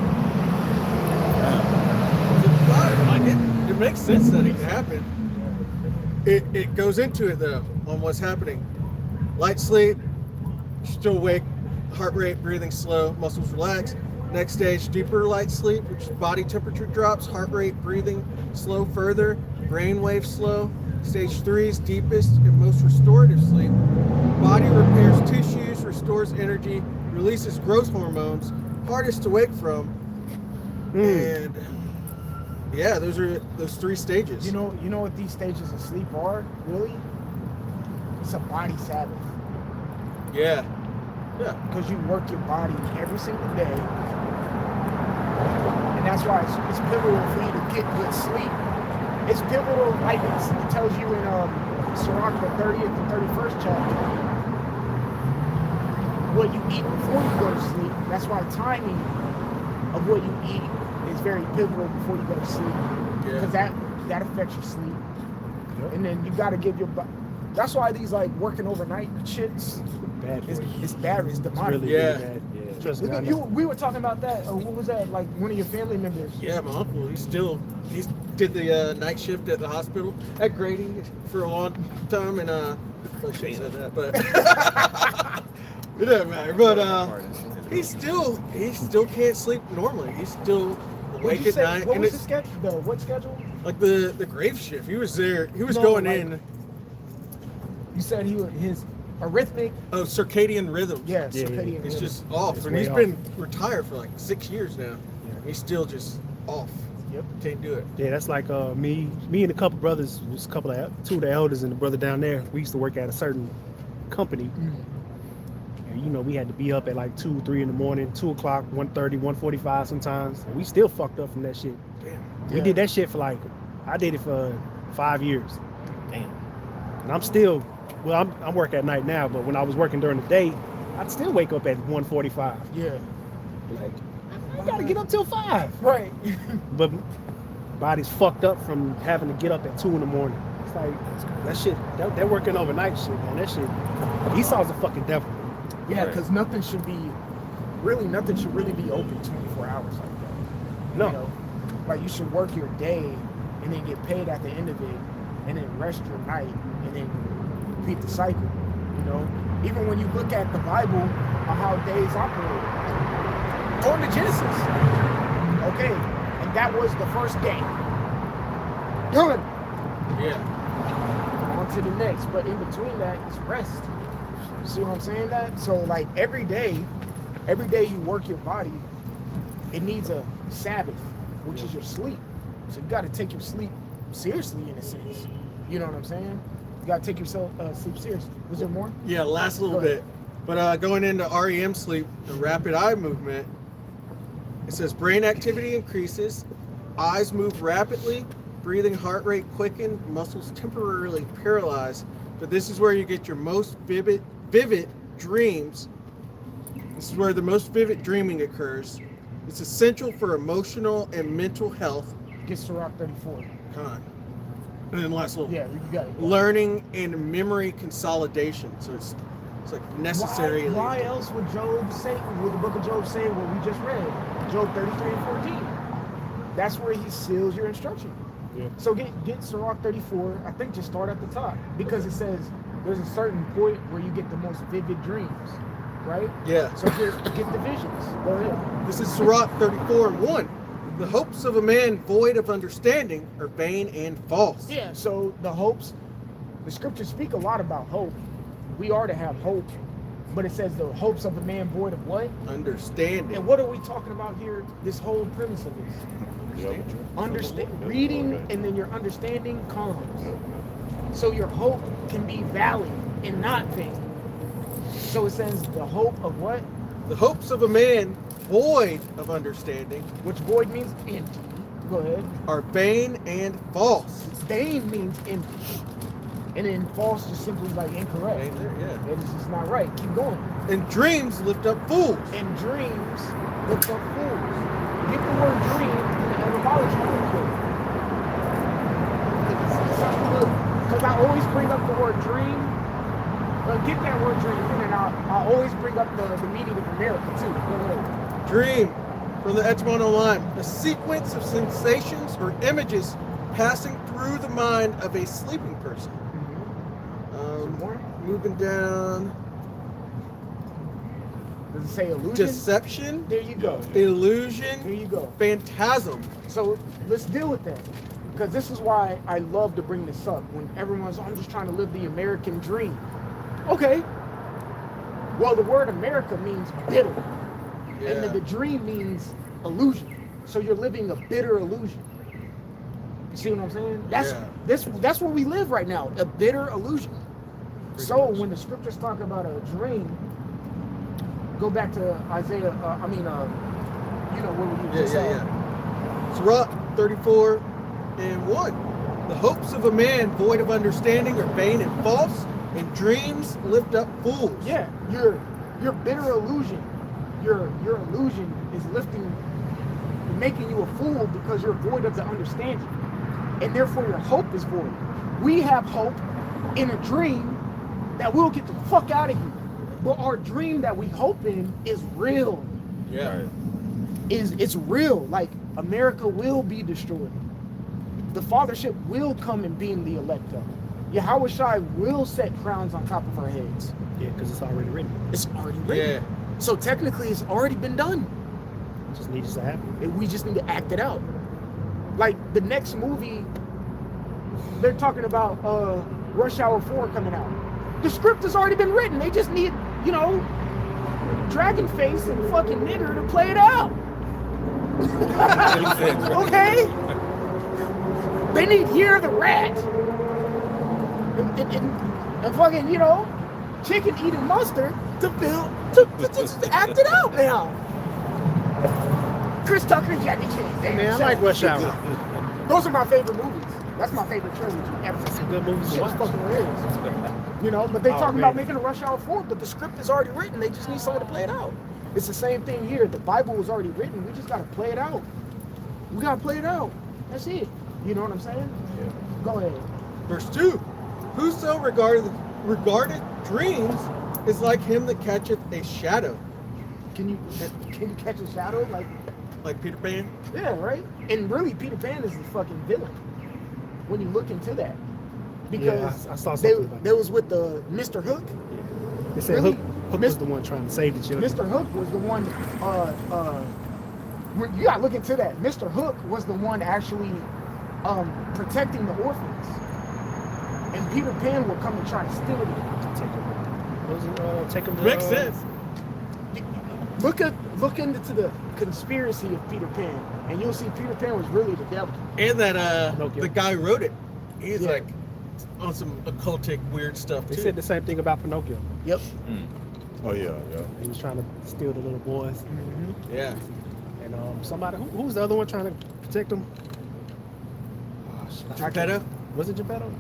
Like it makes sense that it can happen. It goes into it though on what's happening. Light sleep, still awake, heart rate, breathing slow, muscles relaxed. Next stage, deeper light sleep, which body temperature drops, heart rate, breathing slow further, brain wave slow. Stage 3 is deepest and most restorative sleep. Body repairs tissues, restores energy, releases growth hormones, hardest to wake from. And yeah, those are those 3 stages. You know what these stages of sleep are, really? It's a body Sabbath. Yeah. Yeah. Because you work your body every single day. And that's why it's pivotal for you to get good sleep. It's pivotal, like it tells you in Sirach, the 30th and 31st chapter, what you eat before you go to sleep. That's why timing of what you eat is very pivotal before you go to sleep. Because that affects your sleep. And then you got to give your body. That's why these like working overnight shits, Bad for you. it's bad. It's demonic. Really, Yeah. really bad. Yeah. Trust me, I know. We were talking about that. What was that? Like one of your family members. Yeah, my uncle, he did the night shift at the hospital at Grady for a long time, and I shouldn't have said that, but it doesn't matter. But he still can't sleep normally. He's still awake at night, What and was it's his schedule? What schedule? like the grave shift. He was there. He was No, going like- in. You said his arrhythmic. Oh, circadian rhythm. Yeah, Yeah, circadian It's rhythm. just off, It's and way he's off. been retired for like 6 years now. He's still just off. Yep. Can't do it. Yeah, that's like me and a couple brothers. There's two of the elders and the brother down there. We used to work at a certain company, and you know we had to be up at like 2, 3 in the morning, 2 o'clock, 1:30, 1:45 sometimes, and we still fucked up from that shit. Damn. We did that shit for like, I did it for 5 years, Damn. and I'm still, well, I'm working at night now, but when I was working during the day, I'd still wake up at 1:45. Yeah. Like, I gotta get up till 5. Right. But body's fucked up from having to get up at 2 in the morning. It's like that shit. They're working overnight shit, man. That shit. Esau's a fucking devil. Yeah, because nothing should really be open 24 hours like that. No. You know? Like you should work your day and then get paid at the end of it and then rest your night, and then repeat the cycle. You know, even when you look at the Bible on how days operate, go into Genesis. Okay, and that was the first day. Done. Yeah. On to the next, but in between that is rest. See what I'm saying? That so like every day you work your body, it needs a Sabbath, which is your sleep. So you got to take your sleep seriously in a sense. You know what I'm saying? You got to take yourself sleep seriously. Was there more? Yeah, last little Go ahead. bit. But going into REM sleep, the rapid eye movement, it says brain activity increases, eyes move rapidly, breathing heart rate quicken, muscles temporarily paralyzed. But this is where you get your most vivid dreams. This is where the most vivid dreaming occurs. It's essential for emotional and mental health. Gets to Rock 34. Con. And then last little. Yeah, you got it. Learning and memory consolidation. So it's like necessary. Why else would Job say, would the book of Job say what we just read? Job 33 and 14. That's where he seals your instruction. Yeah. So get Sirach 34, I think just start at the top, because it says there's a certain point where you get the most vivid dreams, right? Yeah. So get the visions. Go ahead. This is Sirach 34 and 1. The hopes of a man void of understanding are vain and false. Yeah, so the scriptures speak a lot about hope. We are to have hope, but it says the hopes of a man void of what? Understanding. And what are we talking about here? This whole premise of this. Reading, and then your understanding comes. So your hope can be valid and not vain. So it says the hope of what? The hopes of a man void of understanding Which void means empty. Go ahead. are vain and false. Vain means empty. And then false just simply like incorrect. Vain there, yeah. It's just not right. Keep going. And dreams lift up fools. And dreams lift up fools. Get the word dream in the etymology real quick. Because I always bring up the word dream. Get that word dream, and then I always bring up the meaning of America too. Go ahead. Dream, from the Edgemont Online, a sequence of sensations or images passing through the mind of a sleeping person. Some more? Moving down. Does it say illusion? Deception, There you go. There illusion, you go. phantasm. So let's deal with that. Because this is why I love to bring this up. When everyone's, I'm just trying to live the American dream. Okay. Well, the word America means bitter. And the dream means illusion. So you're living a bitter illusion. You see what I'm saying? That's where we live right now, a bitter illusion. So when the scriptures talk about a dream, go back to Isaiah, what we just said. Sirach 34 and 1. The hopes of a man void of understanding are vain and false, and dreams lift up fools. Yeah, your bitter illusion, your illusion is making you a fool because you're void of the understanding, and therefore your hope is void. We have hope in a dream that we'll get the fuck out of here, but our dream that we hope in is real. Yeah. It's real. Like America will be destroyed. The fathership will come and beam the elect up. Yahweh Shai will set crowns on top of our heads. Yeah, because it's already written. It's already written. So technically it's already been done. It just needs to happen. And we just need to act it out. Like the next movie, they're talking about Rush Hour 4 coming out. The script has already been written. They just need, Dragon Face and fucking nigger to play it out. Okay? They need Year of the Rat. And fucking, chicken eating mustard to act it out now. Chris Tucker and Jackie Chan. Man, I like Rush Hour. Those are my favorite movies. That's my favorite trilogy ever. Some good movies to Shit's watch. fucking hilarious. But they talking about making a Rush Hour 4, but the script is already written. They just need someone to play it out. It's the same thing here. The Bible was already written. We just got to play it out. We got to play it out. That's it. You know what I'm saying? Yeah. Go ahead. Verse 2. Whoso regarded dreams is like him that catcheth a shadow. Can you catch a shadow? Like Peter Pan? Yeah, right? And really, Peter Pan is the fucking villain when you look into that. because I saw they something about they was with the Mr. Hook. They said Really? Hook was the one trying to save the children. Mr. Hook was the one. You gotta look into that. Mr. Hook was the one actually protecting the orphans, and Peter Pan will come and try to steal them. Take them to, Makes sense. Look into the conspiracy of Peter Pan, and you'll see Peter Pan was really the devil. And that Pinocchio. the guy who wrote it. He's Yeah. like on some occultic weird stuff They too. said the same thing about Pinocchio. Yep. Oh yeah, yeah. He was trying to steal the little boys, Mm-hmm. Yeah. and somebody who was the other one trying to protect them? Geppetto? Was it Geppetto?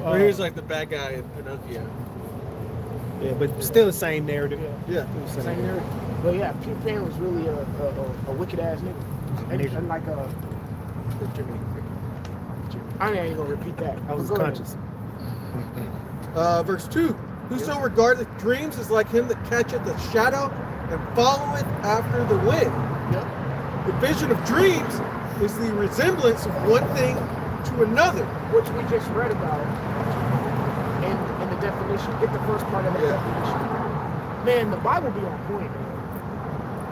Or he was like the bad guy in Pinocchio. Yeah, but still the same narrative. Yeah. It was the Same there. But yeah, Peter Pan was really a wicked ass nigga, and like I ain't gonna repeat that. I was Go ahead. conscious. Verse 2. Whoso regardeth dreams is like him that catcheth a shadow and followeth after the wind. Yep. The vision of dreams is the resemblance of one thing to another. Which we just read about in the definition. Get the first part of the definition. Man, the Bible be on point.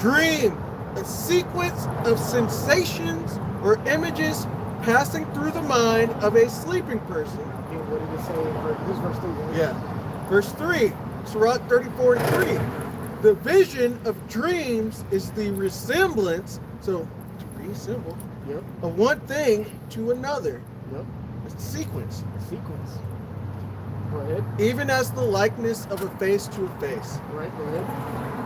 Dream, a sequence of sensations or images passing through the mind of a sleeping person. Yeah, what did it say? This verse 3. Right? Yeah. Verse 3, Sirach 34 and 3. The vision of dreams is the resemblance, so pretty simple, Yep. of one thing to another. Yep. It's a sequence. Sequence. Go ahead. Even as the likeness of a face to a face. Right. Go ahead.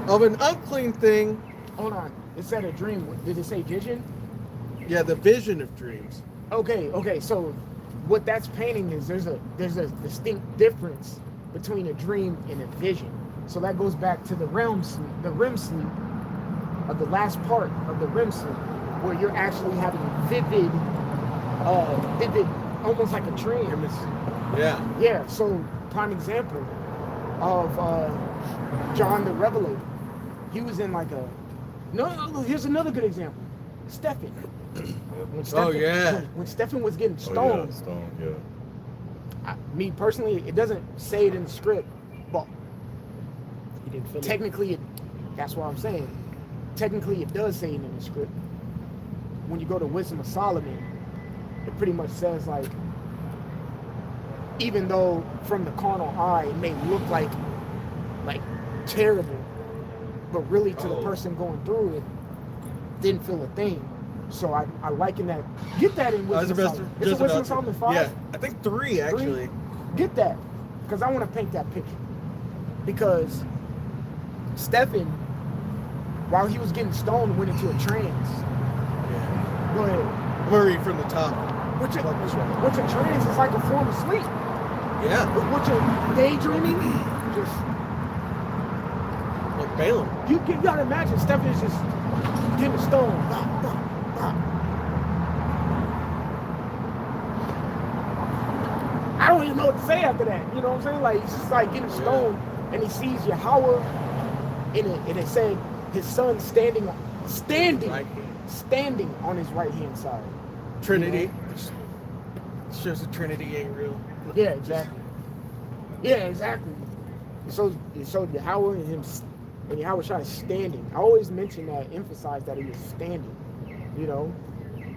Of an unclean thing, Hold on. It said a dream. Did it say vision? yeah, the vision of dreams. Okay. So what that's painting is there's a distinct difference between a dream and a vision. So that goes back to the REM sleep of the last part of the REM sleep, where you're actually having vivid, almost like a dream. Yeah. Yeah. So prime example of John the Revelator. He was in like a no. Here's another good example. Stephen. When Stephen yeah. When Stephen was getting Oh stoned. yeah, Stone. Yeah. Me personally, it doesn't say it in the script, but He didn't feel it. technically, that's what I'm saying. Technically, it does say it in the script. When you go to Wisdom of Solomon, it pretty much says like, even though from the carnal eye it may look like terrible, but really to the person going through it, didn't feel a thing. So I liken that. Get that in Wisdom of Solomon. It's a Wisdom of Solomon 5. Yeah. I think 3 actually. Get that, because I want to paint that picture. Because Stephen, while he was getting stoned, went into a trance. Yeah. Go ahead. I'm gonna read from the top. Which a trance is like a form of sleep. Yeah. Which a daydreaming, just Like Balaam. you gotta imagine Stephen is just getting stoned. Bah, bah, bah. I don't even know what to say after that. You know what I'm saying? Like he's just like getting stoned, and he sees Yahweh, and it said his son standing Right hand. standing on his right hand side. Trinity. Shows the Trinity ain't real. Yeah, exactly. Yeah, exactly. So Yahweh and him, and Yahweh Shai is standing. I always mention that, emphasize that he was standing, you know,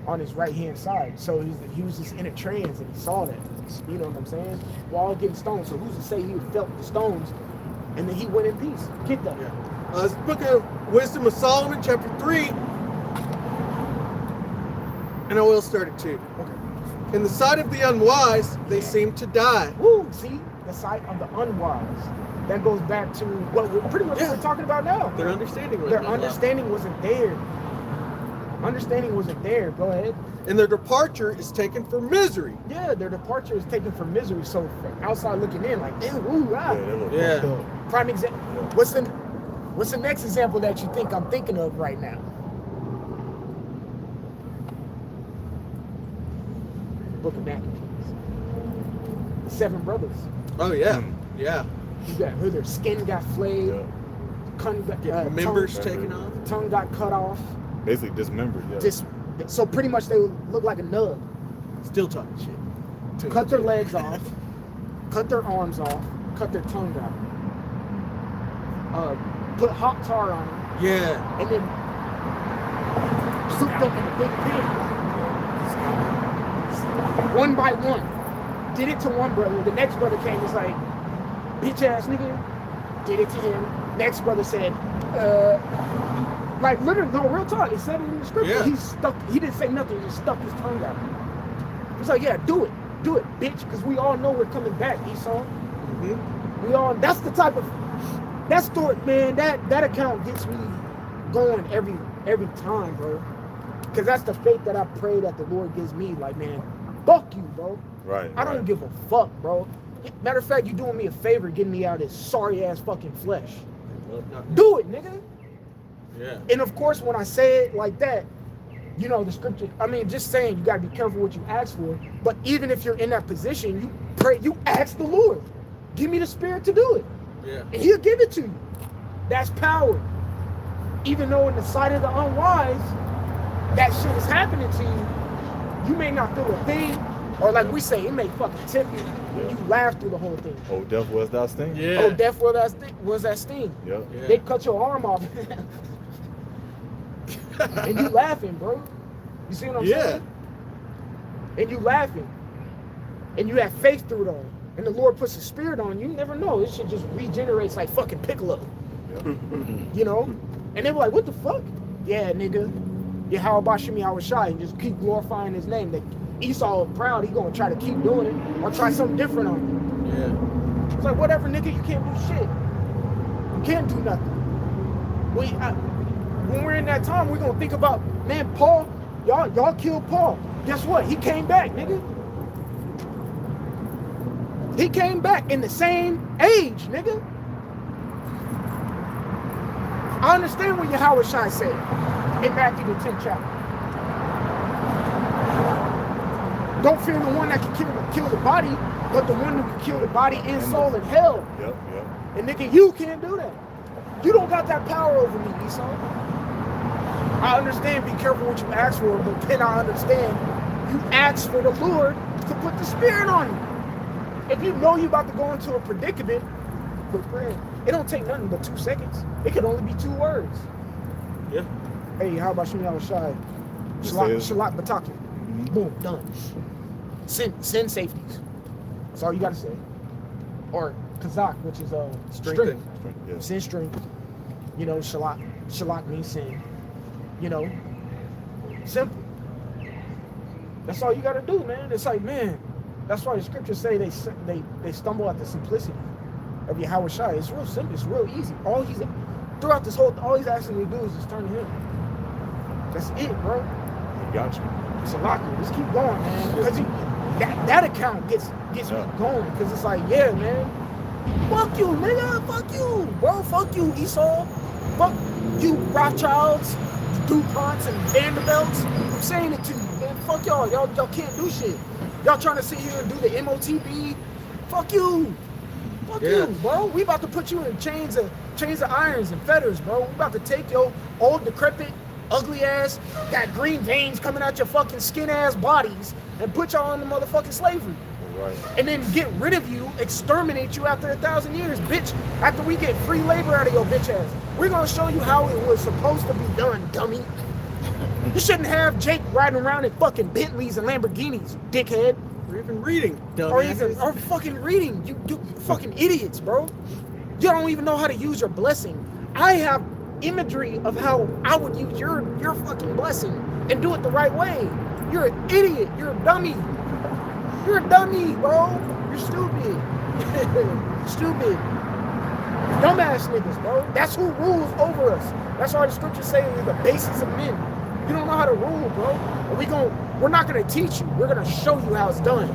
on his right hand side. So he was just in a trance and he saw that. You know what I'm saying? We're all getting stoned. So who's to say he felt the stones and then he went in peace? Get that. Yeah. This book of Wisdom of Solomon, chapter 3. And I will start at 2. Okay. In the sight of the unwise, they seem to die. Woo! See, the sight of the unwise. That goes back to what we're pretty much what we're talking about now. Their understanding was Their not understanding wasn't there. Understanding wasn't there. Go ahead. And their departure is taken for misery. Yeah, their departure is taken from misery. So from outside looking in, like, damn, ooh, ah. Yeah, that look Yeah. fucked up. Prime example. What's the next example that you think I'm thinking of right now? Book of Maccabees. The 7 brothers. Oh yeah. Mm. Yeah. You got who their skin got flayed, Yeah. Members tongue, taken off. tongue got cut off. Basically dismembered. Yeah. So pretty much they look like a nub. Still talking shit. cut their legs off, cut their arms off, cut their tongue out, put hot tar on them, Yeah. and then souped up in a big pit. One by one. Did it to one brother. The next brother came and was like, bitch ass nigga. Did it to him. Next brother said, like literally, no, real talk. It said it in the scripture. Yeah. He didn't say nothing, he just stuck his tongue out. He's like, yeah, do it, bitch, because we all know we're coming back, Esau. Mm-hmm. We all, that's the type of, that story, man, that account gets me going every time, bro. Because that's the faith that I pray that the Lord gives me. Like, man, fuck you, bro. Right. I don't give a fuck, bro. Matter of fact, you doing me a favor getting me out of this sorry ass fucking flesh. Do it, nigga. Yeah. And of course, when I say it like that, you know, the scripture, I mean, just saying you gotta be careful what you ask for. But even if you're in that position, you pray, you ask the Lord, give me the spirit to do it. Yeah. And he'll give it to you. That's power. Even though in the sight of the unwise, that shit is happening to you, you may not feel a thing, or like we say, it may fucking tip you, and you laugh through the whole thing. Oh, death was that sting? Yeah. Oh, death was that sting. Yep. Yeah. They cut your arm off. And you laughing, bro. You see what I'm saying? And you laughing. And you have faith through it all. And the Lord puts a spirit on you. You never know. This shit just regenerates like fucking Piccolo. You know? And they were like, what the fuck? Yeah, nigga. Yeah, how about Shemi Awashai? And just keep glorifying his name. That Esau proud, he gonna try to keep doing it or try something different on you. Yeah. It's like, whatever, nigga, you can't do shit. You can't do nothing. When we're in that time, we're gonna think about, man, Paul, y'all killed Paul. Guess what? He came back, nigga. He came back in the same age, nigga. I understand what Yahweh Shai said in Matthew the 10th chapter. Don't fear the one that can kill the body, but the one who can kill the body and soul in hell. Yep. And nigga, you can't do that. You don't got that power over me, Esau. I understand, be careful what you ask for, but then I understand you ask for the Lord to put the spirit on you. If you know you about to go into a predicament, quit praying. It don't take nothing but 2 seconds. It could only be 2 words. Yeah. Hey, how about Shemi Awashai? Shalak Bataki. Boom, done. Send safeties. That's all you gotta say. Or Kazakh, which is strength. Yeah. Send strength. You know, Shalak means send. You know, simple. That's all you gotta do, man. It's like, man, that's why the scriptures say they stumble at the simplicity of Yahweh Shai. It's real simple. It's real easy. All he's asking you to do is just turn to him. That's it, bro. He got you. It's a lot. Let's keep going, man. Because that account gets me going. Because it's like, yeah, man. Fuck you, nigga. Fuck you, bro. Fuck you, Esau. Fuck you, Rothschilds, DuPonts, and Vanderbilts. I'm saying it to you, man. Fuck y'all. Y'all can't do shit. Y'all trying to sit here and do the MOTB. Fuck you. Fuck you, bro. We about to put you in chains of irons and fetters, bro. We about to take your old, decrepit, ugly ass, got green veins coming out your fucking skin ass bodies and put y'all in the motherfucking slavery. Right. And then get rid of you, exterminate you after 1,000 years, bitch. After we get free labor out of your bitch ass. We're gonna show you how it was supposed to be done, dummy. You shouldn't have Jake riding around in fucking Bentleys and Lamborghinis, you dickhead. Or even reading. Or fucking reading. You fucking idiots, bro. You don't even know how to use your blessing. I have imagery of how I would use your fucking blessing and do it the right way. You're an idiot. You're a dummy. You're a dummy, bro. You're stupid. Stupid. Dumbass niggas, bro. That's who rules over us. That's why the scriptures say we're the basis of men. You don't know how to rule, bro. And we're not gonna teach you. We're gonna show you how it's done.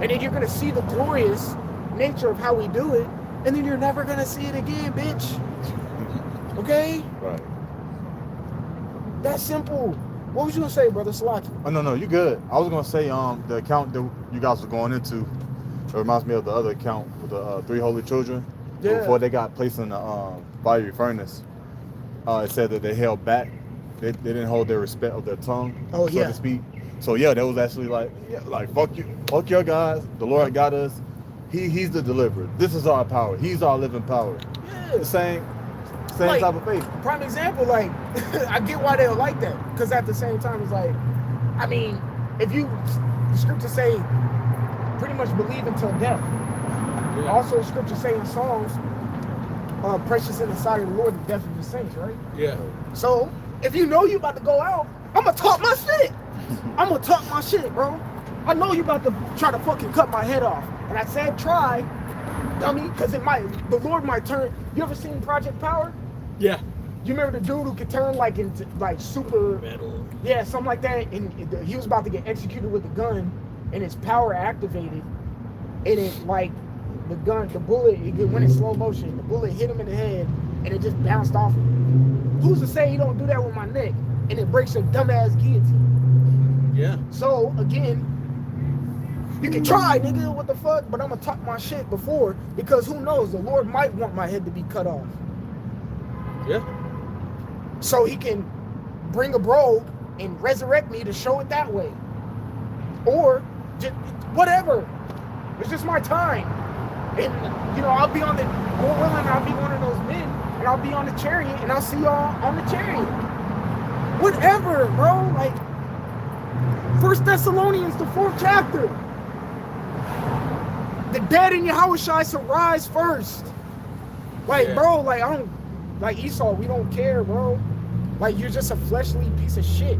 And then you're gonna see the glorious nature of how we do it. And then you're never gonna see it again, bitch. Okay? Right. That's simple. What was you gonna say, brother Salaki? Oh, no, you good. I was gonna say the account that you guys were going into, it reminds me of the other account with the 3 holy children. Yeah. Before they got placed in the fiery furnace, it said that they held back. They didn't hold their respect of their tongue, Oh, so yeah. to speak. So yeah, that was actually like fuck you. Fuck your guys. The Lord got us. He's the deliverer. This is our power. He's our living power. Yeah. The same Like, type of faith. Prime example, like, I get why they'll like that. Because at the same time, it's like, I mean, if the scriptures say pretty much believe until death. Yeah. Also, the scriptures say in Psalms, precious in the sight of the Lord, the death of the saints, right? Yeah. So, if you know you about to go out, I'm going to talk my shit. I'm going to talk my shit, bro. I know you about to try to fucking cut my head off. And I said try, dummy, because the Lord might turn. You ever seen Project Power? Yeah. You remember the dude who could turn like into like super Metal. Yeah, something like that. And he was about to get executed with the gun, and his power activated, and it like the bullet, it went in slow motion. The bullet hit him in the head, and it just bounced off him. Who's to say he don't do that with my neck, and it breaks your dumbass guillotine? Yeah. So again, you can try, nigga, what the fuck? But I'm gonna talk my shit before, because who knows? The Lord might want my head to be cut off. Yeah. So he can bring a bro and resurrect me to show it that way. Or just whatever. It's just my time. And I'll be on Lord willing, I'll be one of those men, and I'll be on the chariot, and I'll see y'all on the chariot. Whatever, bro. Like 1 Thessalonians, the 4th chapter. The dead in Yahushua shall rise first. Like, bro, like I don't like Esau, we don't care, bro. Like, you're just a fleshly piece of shit.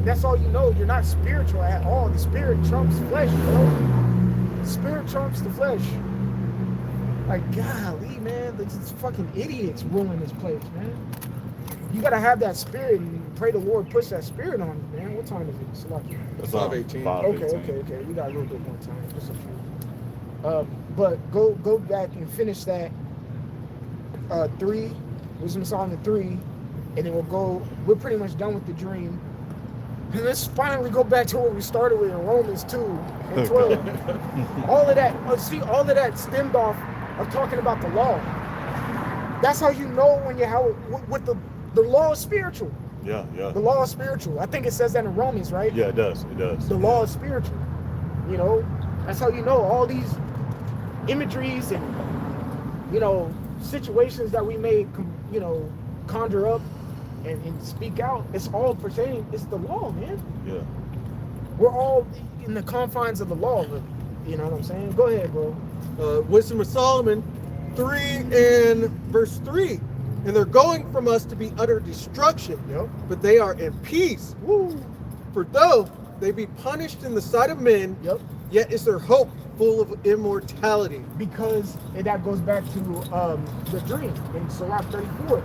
That's all you know. You're not spiritual at all. The spirit trumps flesh, bro. The spirit trumps the flesh. Like, golly, man, these fucking idiots ruling this place, man. You gotta have that spirit and pray the Lord push that spirit on you, man. What time is it? Salaki. That's 5:18. Okay. We got a little bit more time. Just a few. But go back and finish that 3, Wisdom Solomon 3, and then we're pretty much done with the dream. And let's finally go back to where we started with in Romans 2 and 12. all of that stemmed off of talking about the law. That's how you know what the law is spiritual. Yeah. The law is spiritual. I think it says that in Romans, right? Yeah, it does. The law is spiritual. That's how you know all these imageries and situations that we may conjure up and speak out. It's all pertaining. It's the law, man. Yeah. We're all in the confines of the law, really. You know what I'm saying? Go ahead, bro. Wisdom of Solomon 3 and verse 3. And they're going from us to be utter destruction, Yep. but they are in peace. Woo. For though they be punished in the sight of men, Yep. yet is their hope full of immortality. Because that goes back to the dream in Surah 34.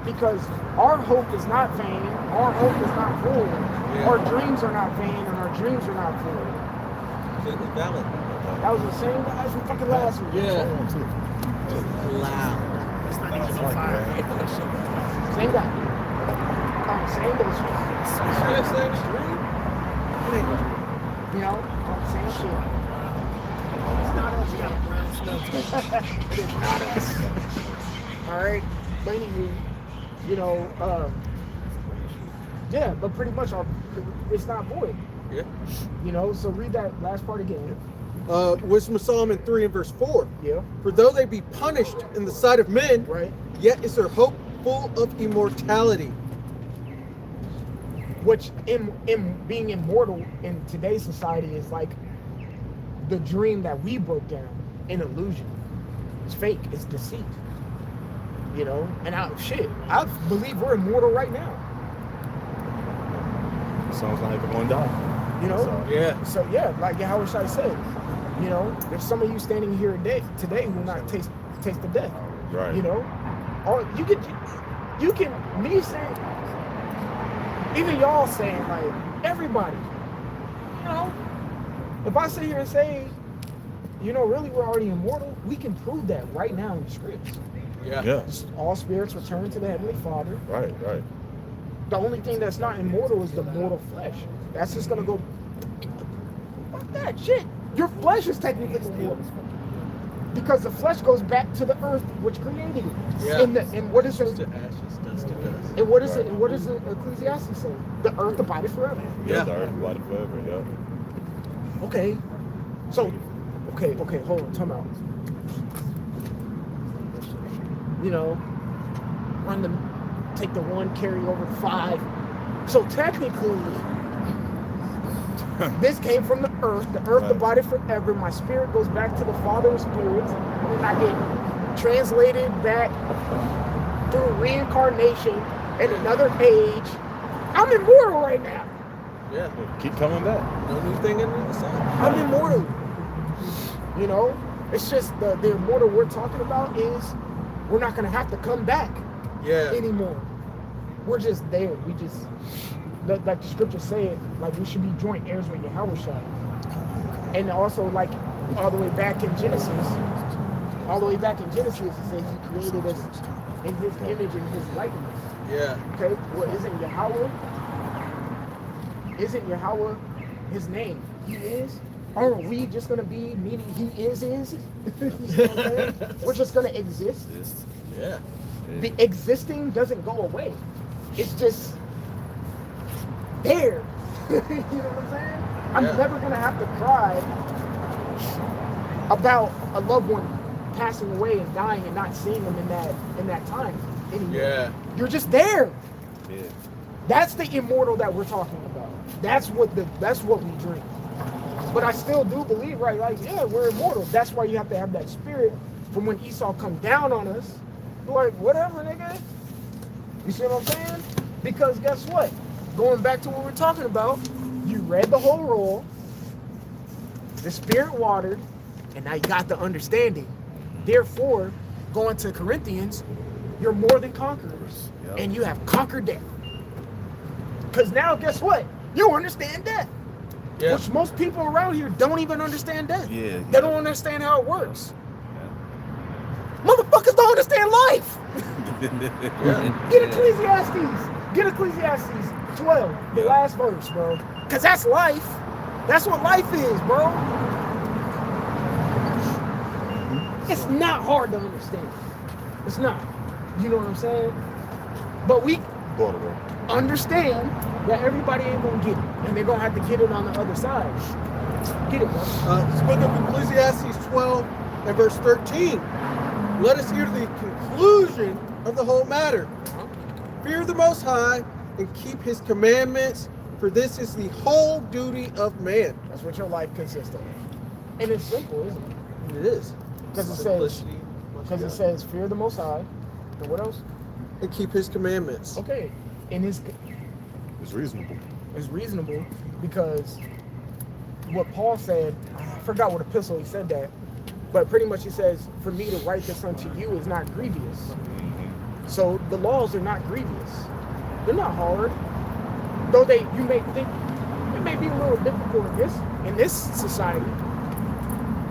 Because our hope is not vain, our hope is not void. Yeah. Our dreams are not vain, and our dreams are not void. Completely valid. That was the same guys from fucking last week. Yeah. Loud. It's not even on fire. Same guy. Same bullshit. Same shit. It's not us, you got a brown stuff. It's not us. All right. But anyway, yeah, but pretty much it's not void. Yeah. So read that last part again. Wisdom of Solomon 3 and verse 4. Yeah. For though they be punished in the sight of men, Right. yet is their hope full of immortality. Which in being immortal in today's society is like the dream that we broke down, an illusion. It's fake. It's deceit. And I believe we're immortal right now. Sounds like one die. Yeah. So yeah, like Yahushua said, there's some of you standing here today who will not taste the death. Right. Or you can me saying, even y'all saying, like, everybody, if I sit here and say, really we're already immortal, we can prove that right now in the scripts. Yeah. All spirits return to the Heavenly Father. Right. The only thing that's not immortal is the mortal flesh. That's just gonna go. Fuck that shit. Your flesh is technically immortal. Because the flesh goes back to the earth which created it. Yeah. And what is it? Dust to ashes, dust to dust. And what is it? And what does Ecclesiastes say? The earth abideth forever. Yeah. Forever. Yeah. Okay. So, okay, hold on, time out. You know, take the 1, carry over the 5. So technically, this came from the earth. The earth abided forever. My spirit goes back to the Father of spirits, and I get translated back through reincarnation in another age. I'm immortal right now. Yeah. Keep coming back. No new thing under the sun. I'm immortal. You know, it's just the immortal we're talking about is we're not gonna have to come back anymore. We're just there. We just, like the scriptures say it, like we should be joint heirs with Yahweh. And also, like all the way back in Genesis, it says he created us in his image and his likeness. Yeah. Okay, well, isn't Yahweh his name? He is? Aren't we just gonna be meaning he is? You know what I'm saying? We're just gonna exist. Yeah. The existing doesn't go away. It's just there. You know what I'm saying? I'm never gonna have to cry about a loved one passing away and dying and not seeing them in that time anymore. Yeah. You're just there. Yeah. That's the immortal that we're talking about. That's what we drink. But I still do believe, right? Like, yeah, we're immortal. That's why you have to have that spirit from when Esau come down on us. Like, whatever, nigga. You see what I'm saying? Because guess what? Going back to what we're talking about, you read the whole roll, the spirit watered, and now you got the understanding. Therefore, going to Corinthians, you're more than conquerors. Yep. And you have conquered death. Because now, guess what? You understand death. Yeah. Which most people around here don't even understand death. Yeah. They don't understand how it works. Motherfuckers don't understand life. Get Ecclesiastes. Get Ecclesiastes 12, the last verse, bro. Because that's life. That's what life is, bro. It's not hard to understand. It's not. You know what I'm saying? But we understand that everybody ain't gonna get it. And they're gonna have to get it on the other side. Get it, bro. Speak of Ecclesiastes 12 and verse 13. Let us hear the conclusion of the whole matter. Fear the Most High and keep his commandments, for this is the whole duty of man. That's what your life consists of. And it's simple, isn't it? It is. Because it says, fear the Most High. And what else? And keep his commandments. Okay. And It's reasonable. it's reasonable because what Paul said, I forgot what epistle he said that, but pretty much he says, for me to write this unto you is not grievous. So the laws are not grievous. They're not hard. Though you may think it may be a little difficult in this society.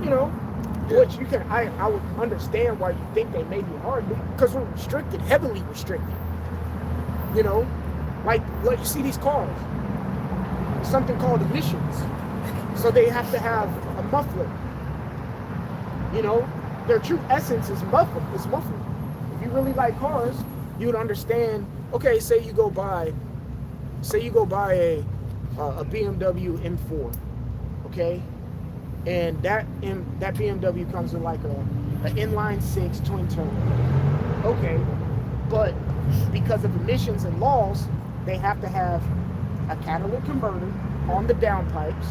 You know, which you can I would understand why you think they may be hard because we're restricted, heavily restricted. You know, like you see these cars, something called emissions. So they have to have a muffler. You know, their true essence is muffled. It's muffled. If you really like cars, you would understand. Okay, say you go buy a BMW M4, okay, and that BMW comes with like an inline 6 twin turbo, okay, but because of emissions and laws, they have to have a catalytic converter on the downpipes.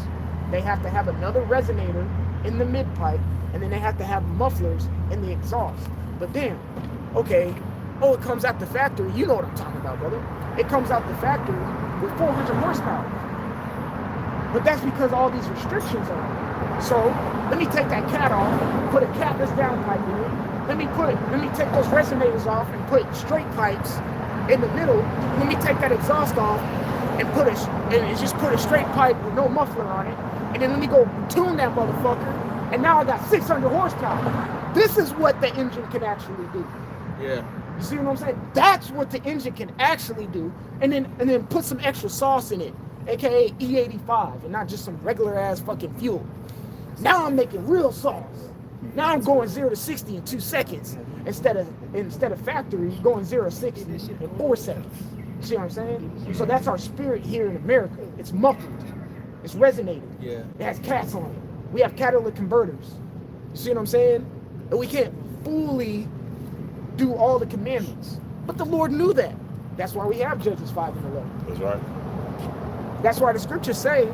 They have to have another resonator in the mid pipe, and then they have to have mufflers in the exhaust. But then, okay, it comes out the factory. You know what I'm talking about, brother. It comes out the factory with 400 horsepower. But that's because all these restrictions are on it. So let me take that cat off, put a catless downpipe in it. Let me take those resonators off and put straight pipes in the middle. Let me take that exhaust off and just put a straight pipe with no muffler on it. And then let me go tune that motherfucker. And now I got 600 horsepower. This is what the engine can actually do. Yeah. You see what I'm saying? That's what the engine can actually do. And then put some extra sauce in it, aka E85, and not just some regular ass fucking fuel. Now I'm making real sauce. Now I'm going 0 to 60 in 2 seconds instead of factory going 0 to 60 in 4 seconds. You see what I'm saying? So that's our spirit here in America. It's muffled. It's resonated. Yeah. It has cats on it. We have catalytic converters. You see what I'm saying? And we can't fully do all the commandments. But the Lord knew that. That's why we have Judges 5 and 11. That's right. That's why the scriptures say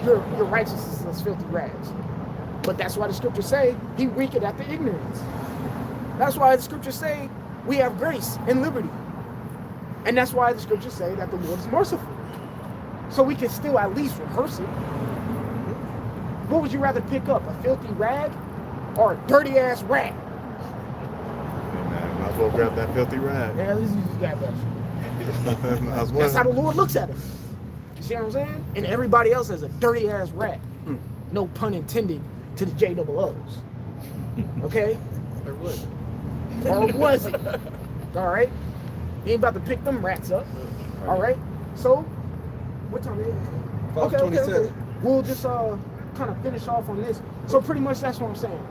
your righteousness is filthy rags. But that's why the scriptures say he winketh at the ignorance. That's why the scriptures say we have grace and liberty. And that's why the scriptures say that the Lord is merciful. So we can still at least rehearse it. What would you rather pick up, a filthy rag or a dirty ass rag? Hey, man, might as well grab that filthy rag. Yeah, at least you just got that. Might as well. That's how the Lord looks at us. You see what I'm saying? And everybody else has a dirty ass rag. No pun intended to the JOOs. Okay? Or what? Or was it? All right? You ain't about to pick them rats up. All right? So, what time is it? Okay. 5:27. We'll just kind of finish off on this. So pretty much that's what I'm saying.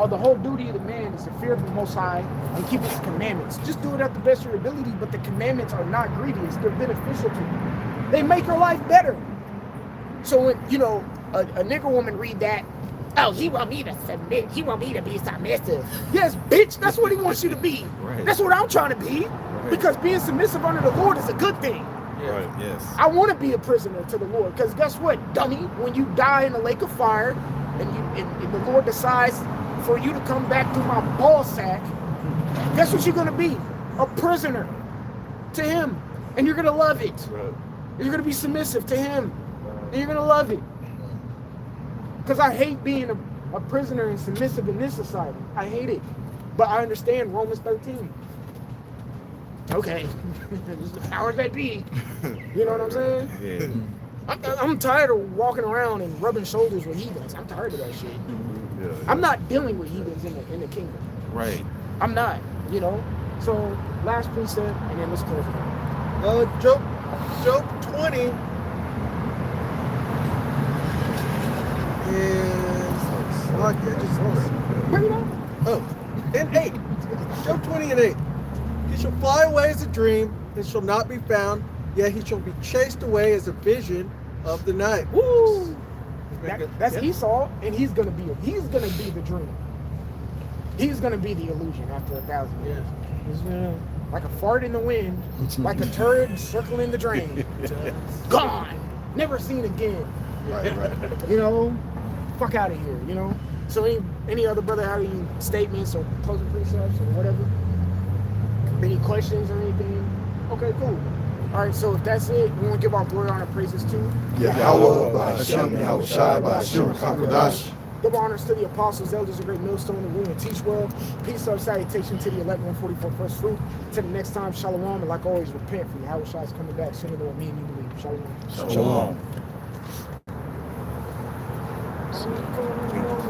The whole duty of the man is to fear the Most High and keep His commandments. Just do it at the best of your ability, but the commandments are not grievous. They're beneficial to you. They make your life better. So when, you know, a nigger woman read that, oh, he want me to submit. He want me to be submissive. Yes, bitch, that's what he wants you to be. Right. That's what I'm trying to be. Right. Because being submissive under the Lord is a good thing. Right. Yes. I want to be a prisoner to the Lord. Because guess what, dummy? When you die in the lake of fire and the Lord decides for you to come back through my ball sack, guess what you're going to be? A prisoner to Him. And you're going to love it. Right. You're going to be submissive to Him. And you're going to love it. Because I hate being a prisoner and submissive in this society. I hate it. But I understand Romans 13. Okay. The powers that be. You know what I'm saying? Yeah. I'm tired of walking around and rubbing shoulders with heathens. I'm tired of that shit. Yeah. I'm not dealing with heathens in the kingdom. Right. I'm not, you know? So, last precept, and then let's close it out. Job 20 is like Bring it up. oh, and 8. Job 20 and 8. He shall fly away as a dream, and shall not be found, yet he shall be chased away as a vision of the night. Woo! That's That's Esau, and he's gonna be the dream. He's gonna be the illusion after 1,000 years. He's gonna, like a fart in the wind, like a turd circling the drain. Gone, never seen again. Right. You know, fuck out of here. You know. So any other brother have any statements or closing precepts or whatever? Any questions or anything? Okay, cool. All right, so if that's it, we want to give our glory, honor, praises to Yahweh, Ba'Hashem, Yahweh Shai, Ba'Ashur, HaKadosh. Give honors to the apostles, elders, a great millstone in the room, and teach well. Peace, love, salutation to the 11-144 first fruit. Till the next time, shalom, and like always, repent for Yahweh Shai is coming back sooner than what me and you believe. Shalom. Shalom. Shalom.